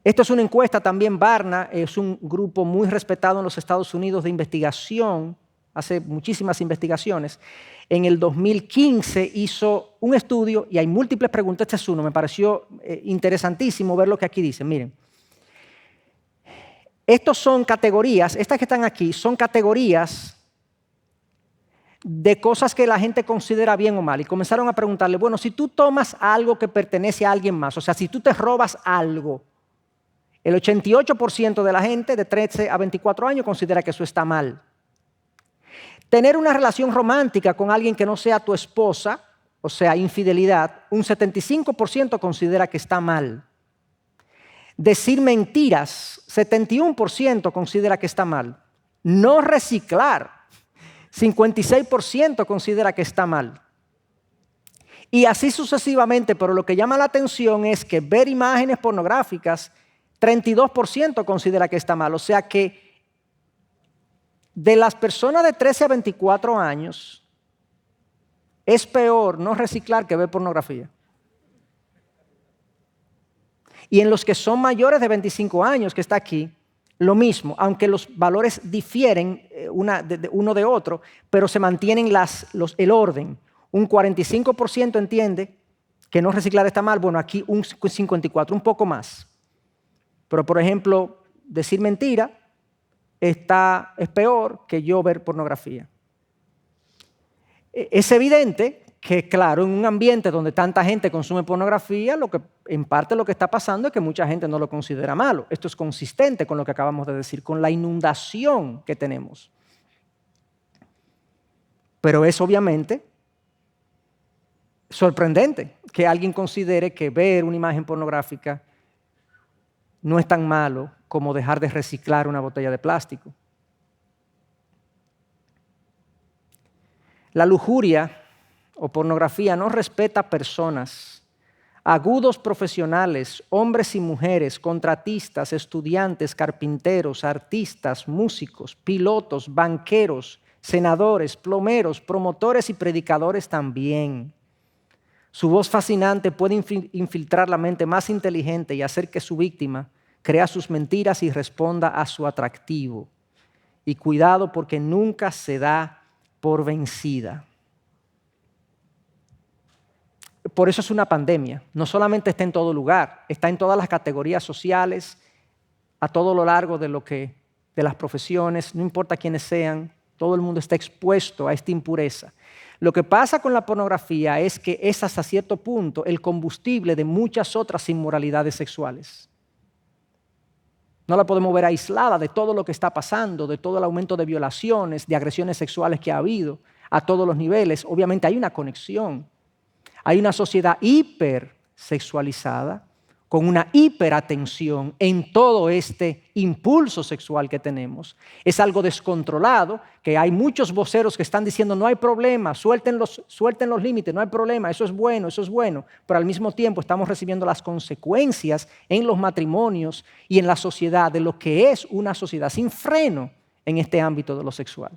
Esto es una encuesta también. Barna es un grupo muy respetado en los Estados Unidos de investigación, hace muchísimas investigaciones. En el 2015 hizo un estudio y hay múltiples preguntas. Este es uno, me pareció interesantísimo ver lo que aquí dicen. Miren, estos son categorías, estas que están aquí son categorías de cosas que la gente considera bien o mal. Y comenzaron a preguntarle, bueno, si tú tomas algo que pertenece a alguien más, o sea, si tú te robas algo, el 88% de la gente de 13 a 24 años considera que eso está mal. Tener una relación romántica con alguien que no sea tu esposa, o sea, infidelidad, un 75% considera que está mal. Decir mentiras, 71% considera que está mal. No reciclar, 56% considera que está mal. Y así sucesivamente, pero lo que llama la atención es que ver imágenes pornográficas, 32% considera que está mal. O sea que de las personas de 13 a 24 años, es peor no reciclar que ver pornografía. Y en los que son mayores de 25 años, que está aquí, lo mismo, aunque los valores difieren uno de otro, pero se mantienen el orden. Un 45% entiende que no reciclar está mal, bueno, aquí un 54%, un poco más. Pero, por ejemplo, decir mentira es peor que yo ver pornografía. Es evidente que, claro, en un ambiente donde tanta gente consume pornografía, en parte lo que está pasando es que mucha gente no lo considera malo. Esto es consistente con lo que acabamos de decir, con la inundación que tenemos. Pero es obviamente sorprendente que alguien considere que ver una imagen pornográfica no es tan malo como dejar de reciclar una botella de plástico. La lujuria o pornografía no respeta personas, agudos profesionales, hombres y mujeres, contratistas, estudiantes, carpinteros, artistas, músicos, pilotos, banqueros, senadores, plomeros, promotores y predicadores también. Su voz fascinante puede infiltrar la mente más inteligente y hacer que su víctima crea sus mentiras y responda a su atractivo. Y cuidado, porque nunca se da por vencida. Por eso es una pandemia. No solamente está en todo lugar, está en todas las categorías sociales, a todo lo largo de las profesiones, no importa quiénes sean, todo el mundo está expuesto a esta impureza. Lo que pasa con la pornografía es que es hasta cierto punto el combustible de muchas otras inmoralidades sexuales. No la podemos ver aislada de todo lo que está pasando, de todo el aumento de violaciones, de agresiones sexuales que ha habido a todos los niveles. Obviamente hay una conexión. Hay una sociedad hipersexualizada, con una hiperatención en todo este impulso sexual que tenemos. Es algo descontrolado, que hay muchos voceros que están diciendo no hay problema, suelten los límites, no hay problema, eso es bueno, pero al mismo tiempo estamos recibiendo las consecuencias en los matrimonios y en la sociedad de lo que es una sociedad sin freno en este ámbito de lo sexual.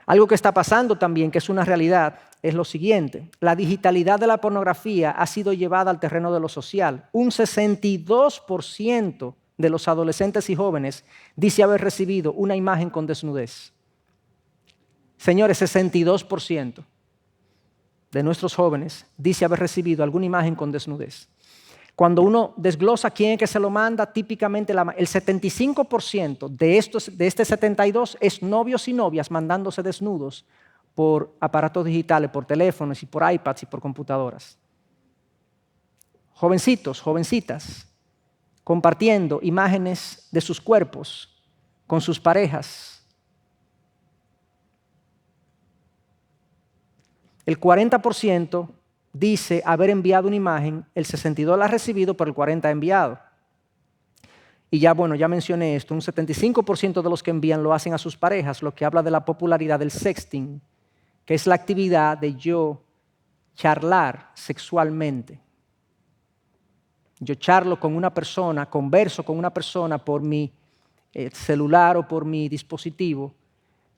Algo que está pasando también, que es una realidad, es lo siguiente. La digitalidad de la pornografía ha sido llevada al terreno de lo social. Un 62% de los adolescentes y jóvenes dice haber recibido una imagen con desnudez. Señores, 62% de nuestros jóvenes dice haber recibido alguna imagen con desnudez. Cuando uno desglosa quién es que se lo manda, típicamente el 75% de este 72% es novios y novias mandándose desnudos por aparatos digitales, por teléfonos y por iPads y por computadoras. Jovencitos, jovencitas, compartiendo imágenes de sus cuerpos con sus parejas. El 40% dice haber enviado una imagen, el 62% la ha recibido, pero el 40% ha enviado. Y ya mencioné esto, un 75% de los que envían lo hacen a sus parejas, lo que habla de la popularidad del sexting, que es la actividad de yo charlar sexualmente. Yo charlo con una persona, converso con una persona por mi celular o por mi dispositivo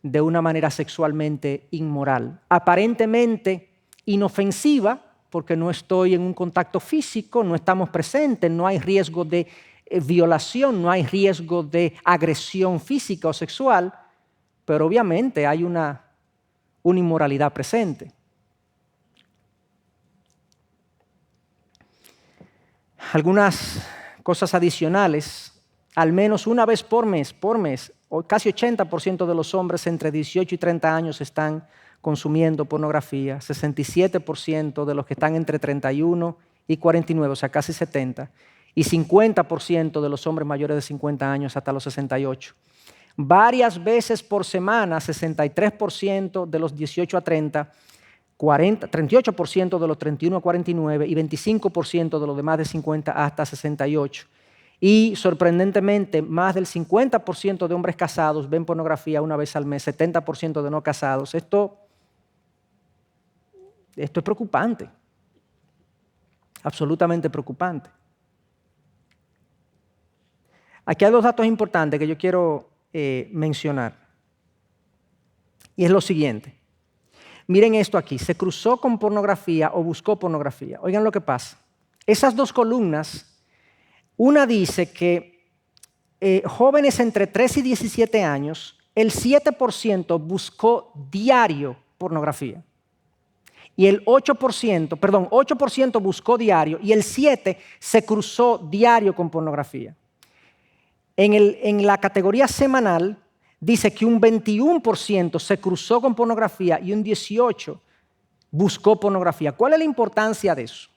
de una manera sexualmente inmoral, aparentemente inofensiva, porque no estoy en un contacto físico, no estamos presentes, no hay riesgo de violación, no hay riesgo de agresión física o sexual, pero obviamente hay una inmoralidad presente. Algunas cosas adicionales, al menos una vez por mes, casi 80% de los hombres entre 18 y 30 años están consumiendo pornografía, 67% de los que están entre 31 y 49, o sea, casi 70%, y 50% de los hombres mayores de 50 años hasta los 68. Varias veces por semana, 63% de los 18 a 30, 38% de los 31 a 49 y 25% de los demás de 50 hasta 68. Y sorprendentemente, más del 50% de hombres casados ven pornografía una vez al mes, 70% de no casados. Esto es preocupante, absolutamente preocupante. Aquí hay dos datos importantes que yo quiero mencionar. Y es lo siguiente. Miren esto aquí, se cruzó con pornografía o buscó pornografía. Oigan lo que pasa. Esas dos columnas, una dice que jóvenes entre 3 y 17 años, el 7% buscó diario pornografía. Y el 8% buscó diario y el 7% se cruzó diario con pornografía. En la categoría semanal dice que un 21% se cruzó con pornografía y un 18% buscó pornografía. ¿Cuál es la importancia de eso?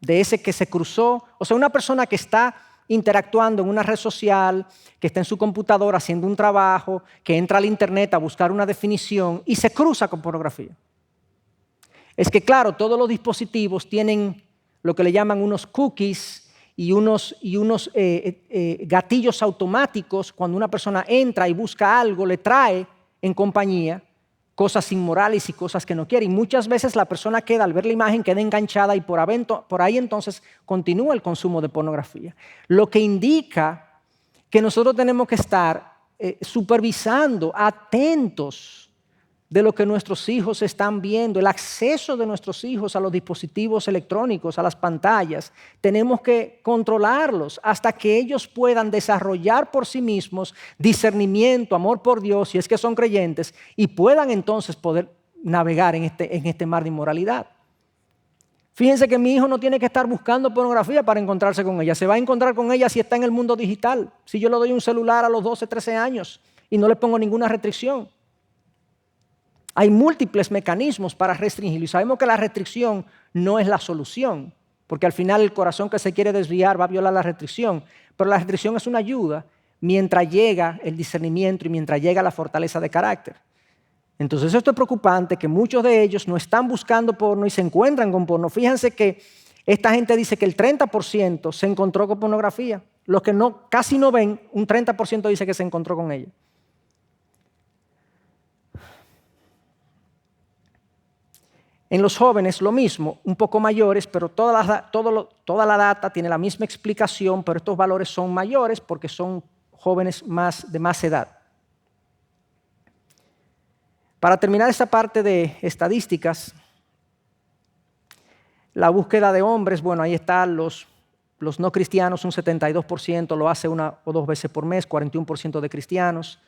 De ese que se cruzó, o sea, una persona que está interactuando en una red social, que está en su computadora haciendo un trabajo, que entra al internet a buscar una definición y se cruza con pornografía. Es que claro, todos los dispositivos tienen lo que le llaman unos cookies y unos gatillos automáticos. Cuando una persona entra y busca algo, le trae en compañía cosas inmorales y cosas que no quiere. Y muchas veces la persona al ver la imagen, queda enganchada y por ahí entonces continúa el consumo de pornografía. Lo que indica que nosotros tenemos que estar supervisando, atentos de lo que nuestros hijos están viendo, el acceso de nuestros hijos a los dispositivos electrónicos, a las pantallas. Tenemos que controlarlos hasta que ellos puedan desarrollar por sí mismos discernimiento, amor por Dios, si es que son creyentes, y puedan entonces poder navegar en este mar de inmoralidad. Fíjense que mi hijo no tiene que estar buscando pornografía para encontrarse con ella. Se va a encontrar con ella si está en el mundo digital. Si yo le doy un celular a los 12, 13 años y no le pongo ninguna restricción. Hay múltiples mecanismos para restringirlo y sabemos que la restricción no es la solución, porque al final el corazón que se quiere desviar va a violar la restricción, pero la restricción es una ayuda mientras llega el discernimiento y mientras llega la fortaleza de carácter. Entonces esto es preocupante, que muchos de ellos no están buscando porno y se encuentran con porno. Fíjense que esta gente dice que el 30% se encontró con pornografía. Los que casi no ven, un 30% dice que se encontró con ella. En los jóvenes lo mismo, un poco mayores, pero toda la data tiene la misma explicación, pero estos valores son mayores porque son jóvenes de más edad. Para terminar esta parte de estadísticas, la búsqueda de hombres, bueno, ahí están los no cristianos, un 72% lo hace 1 o 2 veces por mes, 41% de cristianos.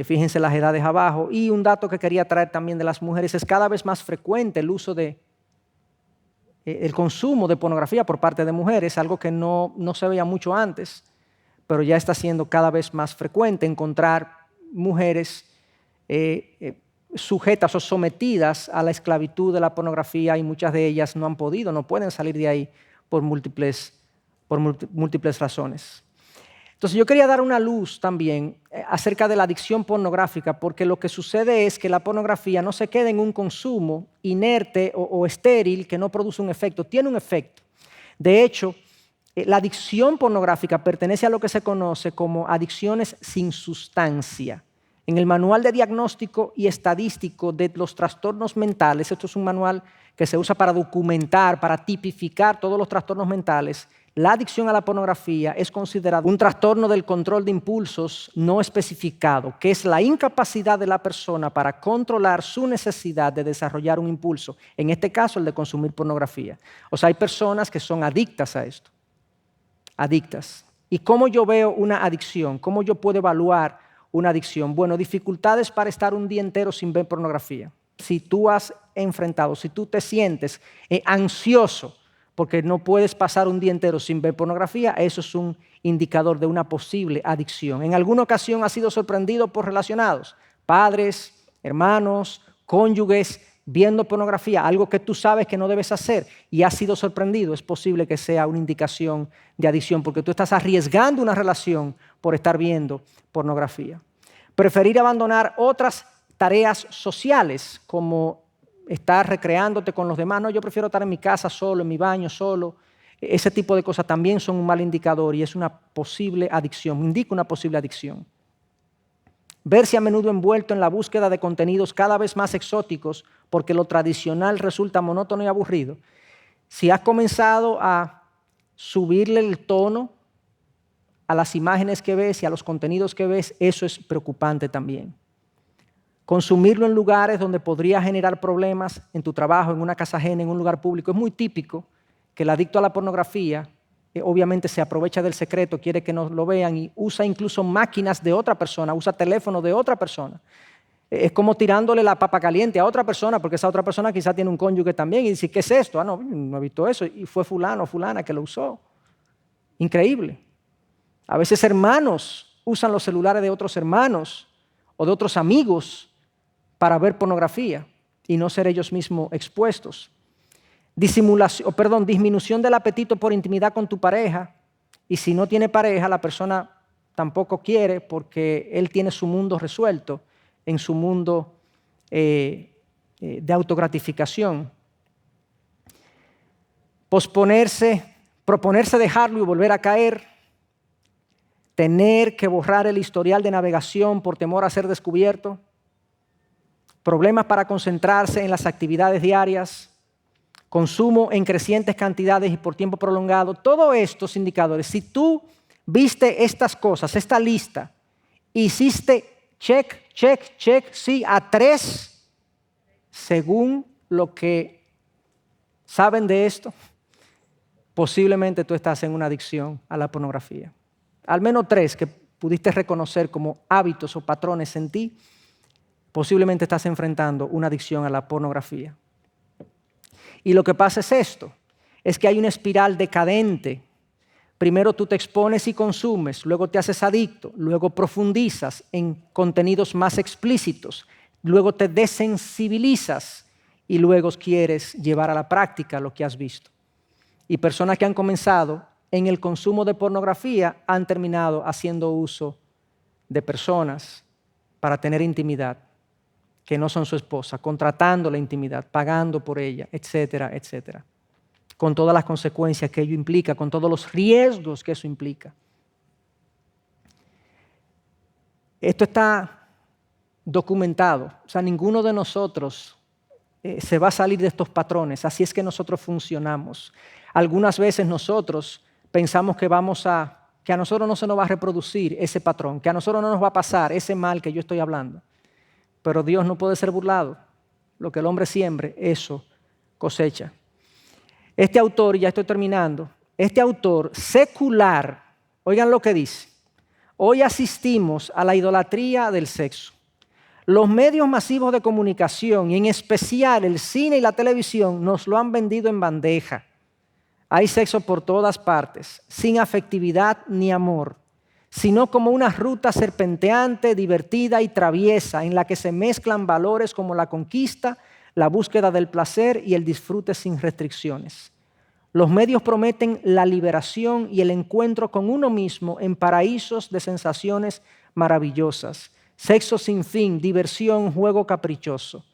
Fíjense las edades abajo. Y un dato que quería traer también de las mujeres, es cada vez más frecuente el uso el consumo de pornografía por parte de mujeres, algo que no se veía mucho antes, pero ya está siendo cada vez más frecuente encontrar mujeres sujetas o sometidas a la esclavitud de la pornografía, y muchas de ellas no pueden salir de ahí por múltiples razones. Entonces yo quería dar una luz también acerca de la adicción pornográfica, porque lo que sucede es que la pornografía no se queda en un consumo inerte o estéril que no produce un efecto, tiene un efecto. De hecho, la adicción pornográfica pertenece a lo que se conoce como adicciones sin sustancia. En el Manual de Diagnóstico y Estadístico de los Trastornos Mentales, esto es un manual que se usa para documentar, para tipificar todos los trastornos mentales. La adicción a la pornografía es considerada un trastorno del control de impulsos no especificado, que es la incapacidad de la persona para controlar su necesidad de desarrollar un impulso, en este caso el de consumir pornografía. O sea, hay personas que son adictas a esto, adictas. ¿Y cómo yo veo una adicción? ¿Cómo yo puedo evaluar una adicción? Bueno, dificultades para estar un día entero sin ver pornografía. Si tú si tú te sientes ansioso porque no puedes pasar un día entero sin ver pornografía, eso es un indicador de una posible adicción. En alguna ocasión has sido sorprendido por relacionados, padres, hermanos, cónyuges, viendo pornografía, algo que tú sabes que no debes hacer y has sido sorprendido. Es posible que sea una indicación de adicción, porque tú estás arriesgando una relación por estar viendo pornografía. Preferir abandonar otras tareas sociales, como estar recreándote con los demás. No, yo prefiero estar en mi casa solo, en mi baño solo, ese tipo de cosas también son un mal indicador y es una posible adicción, indica una posible adicción. Verse a menudo envuelto en la búsqueda de contenidos cada vez más exóticos porque lo tradicional resulta monótono y aburrido. Si has comenzado a subirle el tono a las imágenes que ves y a los contenidos que ves, eso es preocupante también. Consumirlo en lugares donde podría generar problemas en tu trabajo, en una casa ajena, en un lugar público. Es muy típico que el adicto a la pornografía obviamente se aprovecha del secreto, quiere que no lo vean y usa incluso máquinas de otra persona, usa teléfono de otra persona. Es como tirándole la papa caliente a otra persona, porque esa otra persona quizá tiene un cónyuge también y dice, ¿qué es esto? No he visto eso. Y fue fulano o fulana que lo usó. Increíble. A veces hermanos usan los celulares de otros hermanos o de otros amigos para ver pornografía y no ser ellos mismos expuestos. Disminución del apetito por intimidad con tu pareja, y si no tiene pareja, la persona tampoco quiere porque él tiene su mundo resuelto en su mundo de autogratificación. Proponerse dejarlo y volver a caer, tener que borrar el historial de navegación por temor a ser descubierto, problemas para concentrarse en las actividades diarias, consumo en crecientes cantidades y por tiempo prolongado. Todos estos indicadores, si tú viste estas cosas, esta lista, hiciste check, check, check, sí, a 3, según lo que saben de esto, posiblemente tú estás en una adicción a la pornografía. Al menos 3 que pudiste reconocer como hábitos o patrones en ti, posiblemente estás enfrentando una adicción a la pornografía. Y lo que pasa es esto, es que hay una espiral decadente. Primero tú te expones y consumes, luego te haces adicto, luego profundizas en contenidos más explícitos, luego te desensibilizas y luego quieres llevar a la práctica lo que has visto. Y personas que han comenzado en el consumo de pornografía han terminado haciendo uso de personas para tener intimidad, que no son su esposa, contratando la intimidad, pagando por ella, etcétera, etcétera. Con todas las consecuencias que ello implica, con todos los riesgos que eso implica. Esto está documentado, o sea, ninguno de nosotros se va a salir de estos patrones, así es que nosotros funcionamos. Algunas veces nosotros pensamos que a nosotros no se nos va a reproducir ese patrón, que a nosotros no nos va a pasar ese mal que yo estoy hablando. Pero Dios no puede ser burlado. Lo que el hombre siembre, eso cosecha. Este autor, y ya estoy terminando, este autor secular, oigan lo que dice, hoy asistimos a la idolatría del sexo. Los medios masivos de comunicación, y en especial el cine y la televisión, nos lo han vendido en bandeja. Hay sexo por todas partes, sin afectividad ni amor, sino como una ruta serpenteante, divertida y traviesa, en la que se mezclan valores como la conquista, la búsqueda del placer y el disfrute sin restricciones. Los medios prometen la liberación y el encuentro con uno mismo en paraísos de sensaciones maravillosas. Sexo sin fin, diversión, juego caprichoso.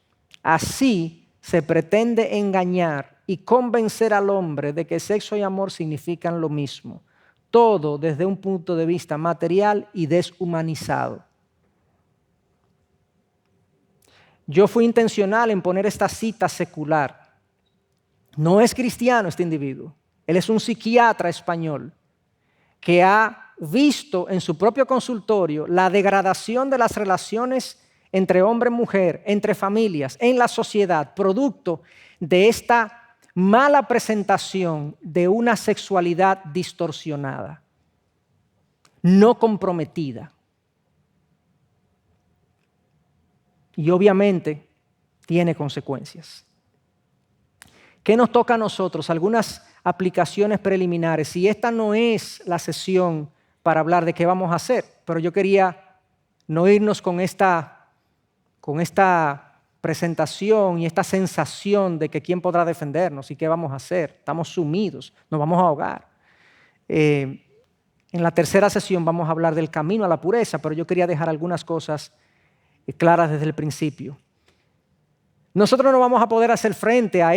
Así se pretende engañar y convencer al hombre de que sexo y amor significan lo mismo. Todo desde un punto de vista material y deshumanizado. Yo fui intencional en poner esta cita secular. No es cristiano este individuo. Él es un psiquiatra español que ha visto en su propio consultorio la degradación de las relaciones entre hombre y mujer, entre familias, en la sociedad, producto de esta mala presentación de una sexualidad distorsionada, no comprometida. Y obviamente tiene consecuencias. ¿Qué nos toca a nosotros? Algunas aplicaciones preliminares. Y esta no es la sesión para hablar de qué vamos a hacer, pero yo quería no irnos con esta presentación y esta sensación de que quién podrá defendernos y qué vamos a hacer. Estamos sumidos, nos vamos a ahogar. En la tercera sesión vamos a hablar del camino a la pureza, pero yo quería dejar algunas cosas claras desde el principio. Nosotros no vamos a poder hacer frente a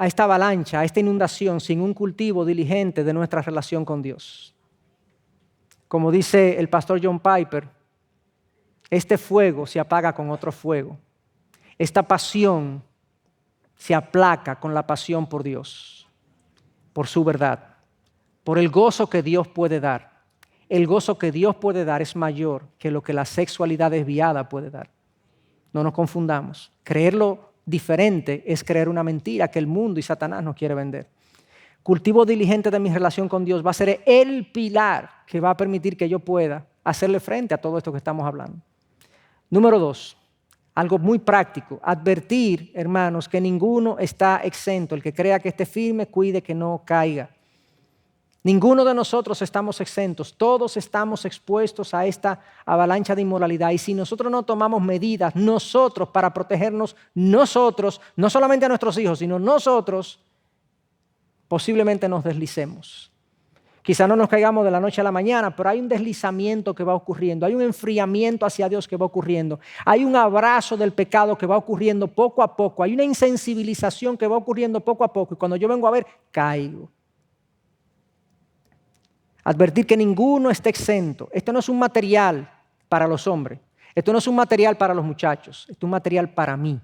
a esta avalancha, a esta inundación, sin un cultivo diligente de nuestra relación con Dios. Como dice el pastor John Piper, este fuego se apaga con otro fuego. Esta pasión se aplaca con la pasión por Dios, por su verdad, por el gozo que Dios puede dar. El gozo que Dios puede dar es mayor que lo que la sexualidad desviada puede dar. No nos confundamos. Creerlo diferente es creer una mentira que el mundo y Satanás nos quiere vender. Cultivo diligente de mi relación con Dios va a ser el pilar que va a permitir que yo pueda hacerle frente a todo esto que estamos hablando. Número 2, algo muy práctico. Advertir, hermanos, que ninguno está exento. El que crea que esté firme, cuide que no caiga. Ninguno de nosotros estamos exentos, todos estamos expuestos a esta avalancha de inmoralidad y si nosotros no tomamos medidas, nosotros para protegernos, nosotros, no solamente a nuestros hijos, sino nosotros, posiblemente nos deslicemos. Quizá no nos caigamos de la noche a la mañana, pero hay un deslizamiento que va ocurriendo, hay un enfriamiento hacia Dios que va ocurriendo, hay un abrazo del pecado que va ocurriendo poco a poco, hay una insensibilización que va ocurriendo poco a poco y cuando yo vengo a ver, caigo. Advertir que ninguno esté exento. Esto no es un material para los hombres. Esto no es un material para los muchachos. Esto es un material para mí.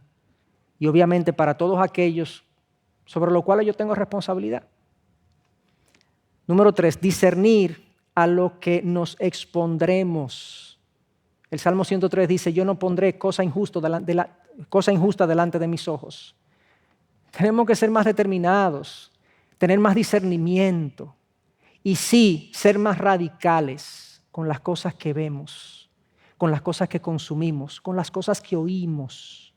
Y obviamente para todos aquellos sobre los cuales yo tengo responsabilidad. Número 3, discernir a lo que nos expondremos. El Salmo 103 dice, yo no pondré cosa injusta delante de mis ojos. Tenemos que ser más determinados, tener más discernimiento. Y sí, ser más radicales con las cosas que vemos, con las cosas que consumimos, con las cosas que oímos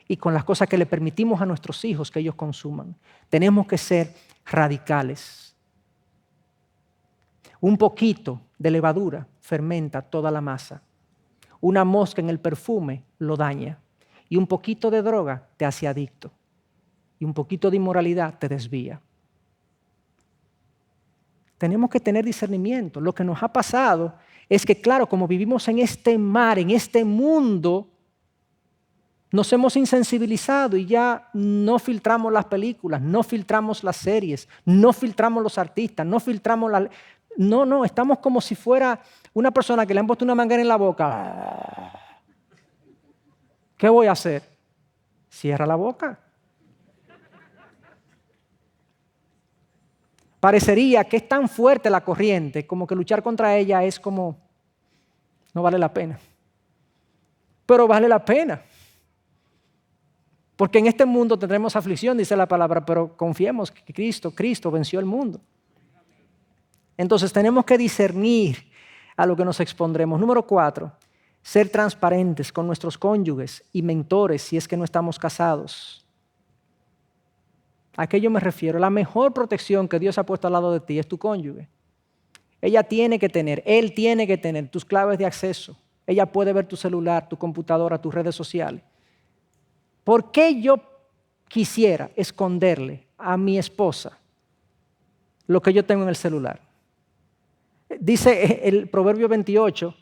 y con las cosas que le permitimos a nuestros hijos que ellos consuman. Tenemos que ser radicales. Un poquito de levadura fermenta toda la masa. Una mosca en el perfume lo daña. Y un poquito de droga te hace adicto. Y un poquito de inmoralidad te desvía. Tenemos que tener discernimiento. Lo que nos ha pasado es que, claro, como vivimos en este mar, en este mundo, nos hemos insensibilizado y ya no filtramos las películas, no filtramos las series, no filtramos los artistas, no filtramos la... No, estamos como si fuera una persona que le han puesto una manguera en la boca. ¿Qué voy a hacer? Cierra la boca. Parecería que es tan fuerte la corriente como que luchar contra ella es como, no vale la pena. Pero vale la pena. Porque en este mundo tendremos aflicción, dice la palabra, pero confiemos que Cristo venció el mundo. Entonces tenemos que discernir a lo que nos expondremos. Número 4, ser transparentes con nuestros cónyuges y mentores si es que no estamos casados. ¿A qué yo me refiero? La mejor protección que Dios ha puesto al lado de ti es tu cónyuge. Ella tiene que tener, él tiene que tener tus claves de acceso. Ella puede ver tu celular, tu computadora, tus redes sociales. ¿Por qué yo quisiera esconderle a mi esposa lo que yo tengo en el celular? Dice el Proverbio 28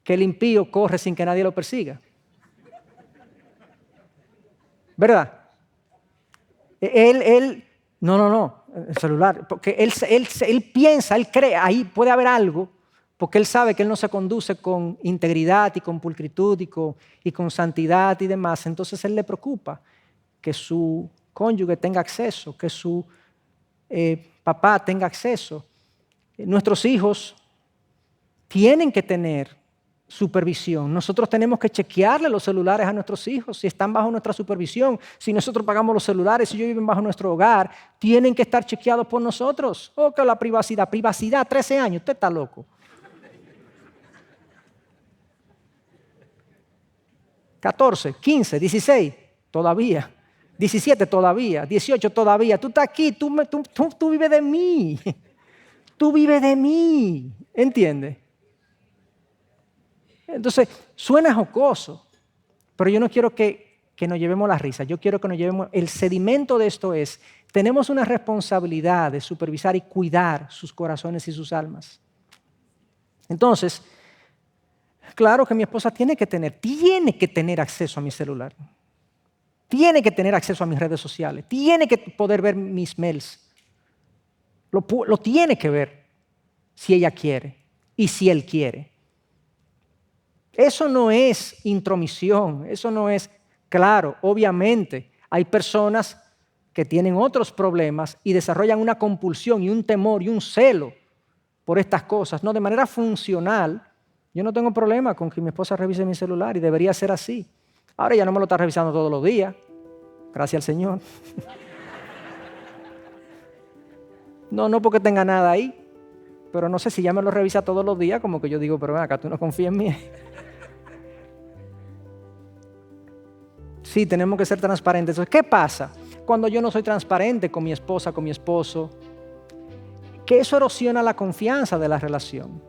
que el impío corre sin que nadie lo persiga. ¿Verdad? No, el celular, porque él piensa, él cree, ahí puede haber algo, porque él sabe que él no se conduce con integridad y con pulcritud y con santidad y demás, entonces él le preocupa que su cónyuge tenga acceso, que su papá tenga acceso. Nuestros hijos tienen que tener supervisión. Nosotros tenemos que chequearle los celulares a nuestros hijos si están bajo nuestra supervisión. Si nosotros pagamos los celulares, si ellos viven bajo nuestro hogar, tienen que estar chequeados por nosotros. O que la privacidad, 13 años, usted está loco. 14, 15, 16, todavía. 17 todavía, 18 todavía. Tú estás aquí, tú vives de mí. Tú vives de mí. ¿Entiendes? Entonces, suena jocoso, pero yo no quiero que nos llevemos la risa. Yo quiero que nos llevemos... El sedimento de esto es, tenemos una responsabilidad de supervisar y cuidar sus corazones y sus almas. Entonces, claro que mi esposa tiene que tener acceso a mi celular. tiene que tener acceso a mis redes sociales, tiene que poder ver mis mails. Lo tiene que ver si ella quiere y si él quiere. Eso no es intromisión, eso no es claro. Obviamente hay personas que tienen otros problemas y desarrollan una compulsión y un temor y un celo por estas cosas. No, de manera funcional, yo no tengo problema con que mi esposa revise mi celular y debería ser así. Ahora ella no me lo está revisando todos los días, gracias al Señor. No porque tenga nada ahí, pero no sé si ya me lo revisa todos los días, como que yo digo, pero ven acá, tú no confías en mí. Sí, tenemos que ser transparentes. Entonces, ¿qué pasa cuando yo no soy transparente con mi esposa, con mi esposo? Que eso erosiona la confianza de la relación.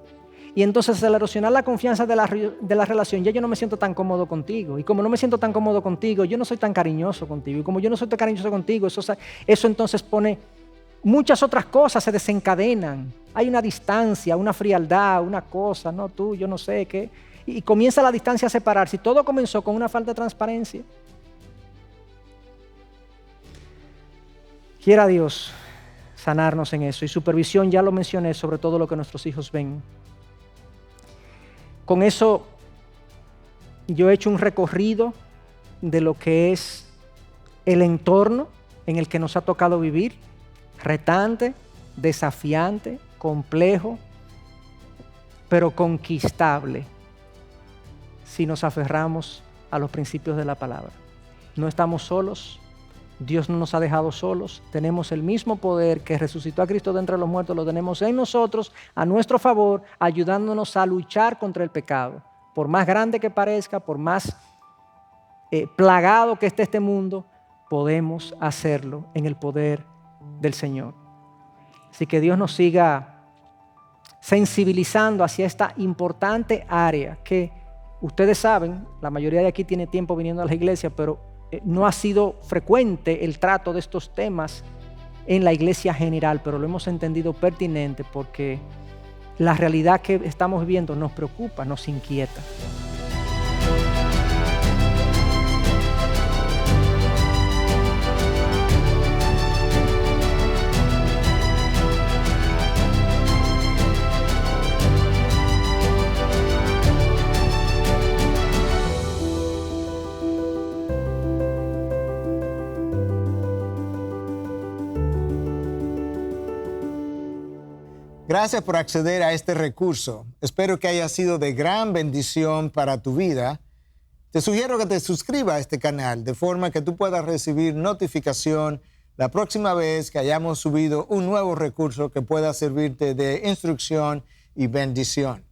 Y entonces al erosionar la confianza de la relación, ya yo no me siento tan cómodo contigo. Y como no me siento tan cómodo contigo, yo no soy tan cariñoso contigo. Y como yo no soy tan cariñoso contigo, eso entonces pone muchas otras cosas, se desencadenan. Hay una distancia, una frialdad, una cosa, no tú, yo no sé qué. Y comienza la distancia a separarse. Y todo comenzó con una falta de transparencia. Quiera Dios sanarnos en eso. Y supervisión, ya lo mencioné, sobre todo lo que nuestros hijos ven. Con eso yo he hecho un recorrido de lo que es el entorno en el que nos ha tocado vivir, retante, desafiante, complejo, pero conquistable si nos aferramos a los principios de la palabra. No estamos solos, Dios no nos ha dejado solos, tenemos el mismo poder que resucitó a Cristo de entre los muertos, lo tenemos en nosotros, a nuestro favor, ayudándonos a luchar contra el pecado. Por más grande que parezca, por más plagado que esté este mundo, podemos hacerlo en el poder del Señor. Así que Dios nos siga sensibilizando hacia esta importante área que ustedes saben, la mayoría de aquí tiene tiempo viniendo a la iglesia, pero no ha sido frecuente el trato de estos temas en la iglesia general, pero lo hemos entendido pertinente porque la realidad que estamos viviendo nos preocupa, nos inquieta. Gracias por acceder a este recurso. Espero que haya sido de gran bendición para tu vida. Te sugiero que te suscribas a este canal de forma que tú puedas recibir notificación la próxima vez que hayamos subido un nuevo recurso que pueda servirte de instrucción y bendición.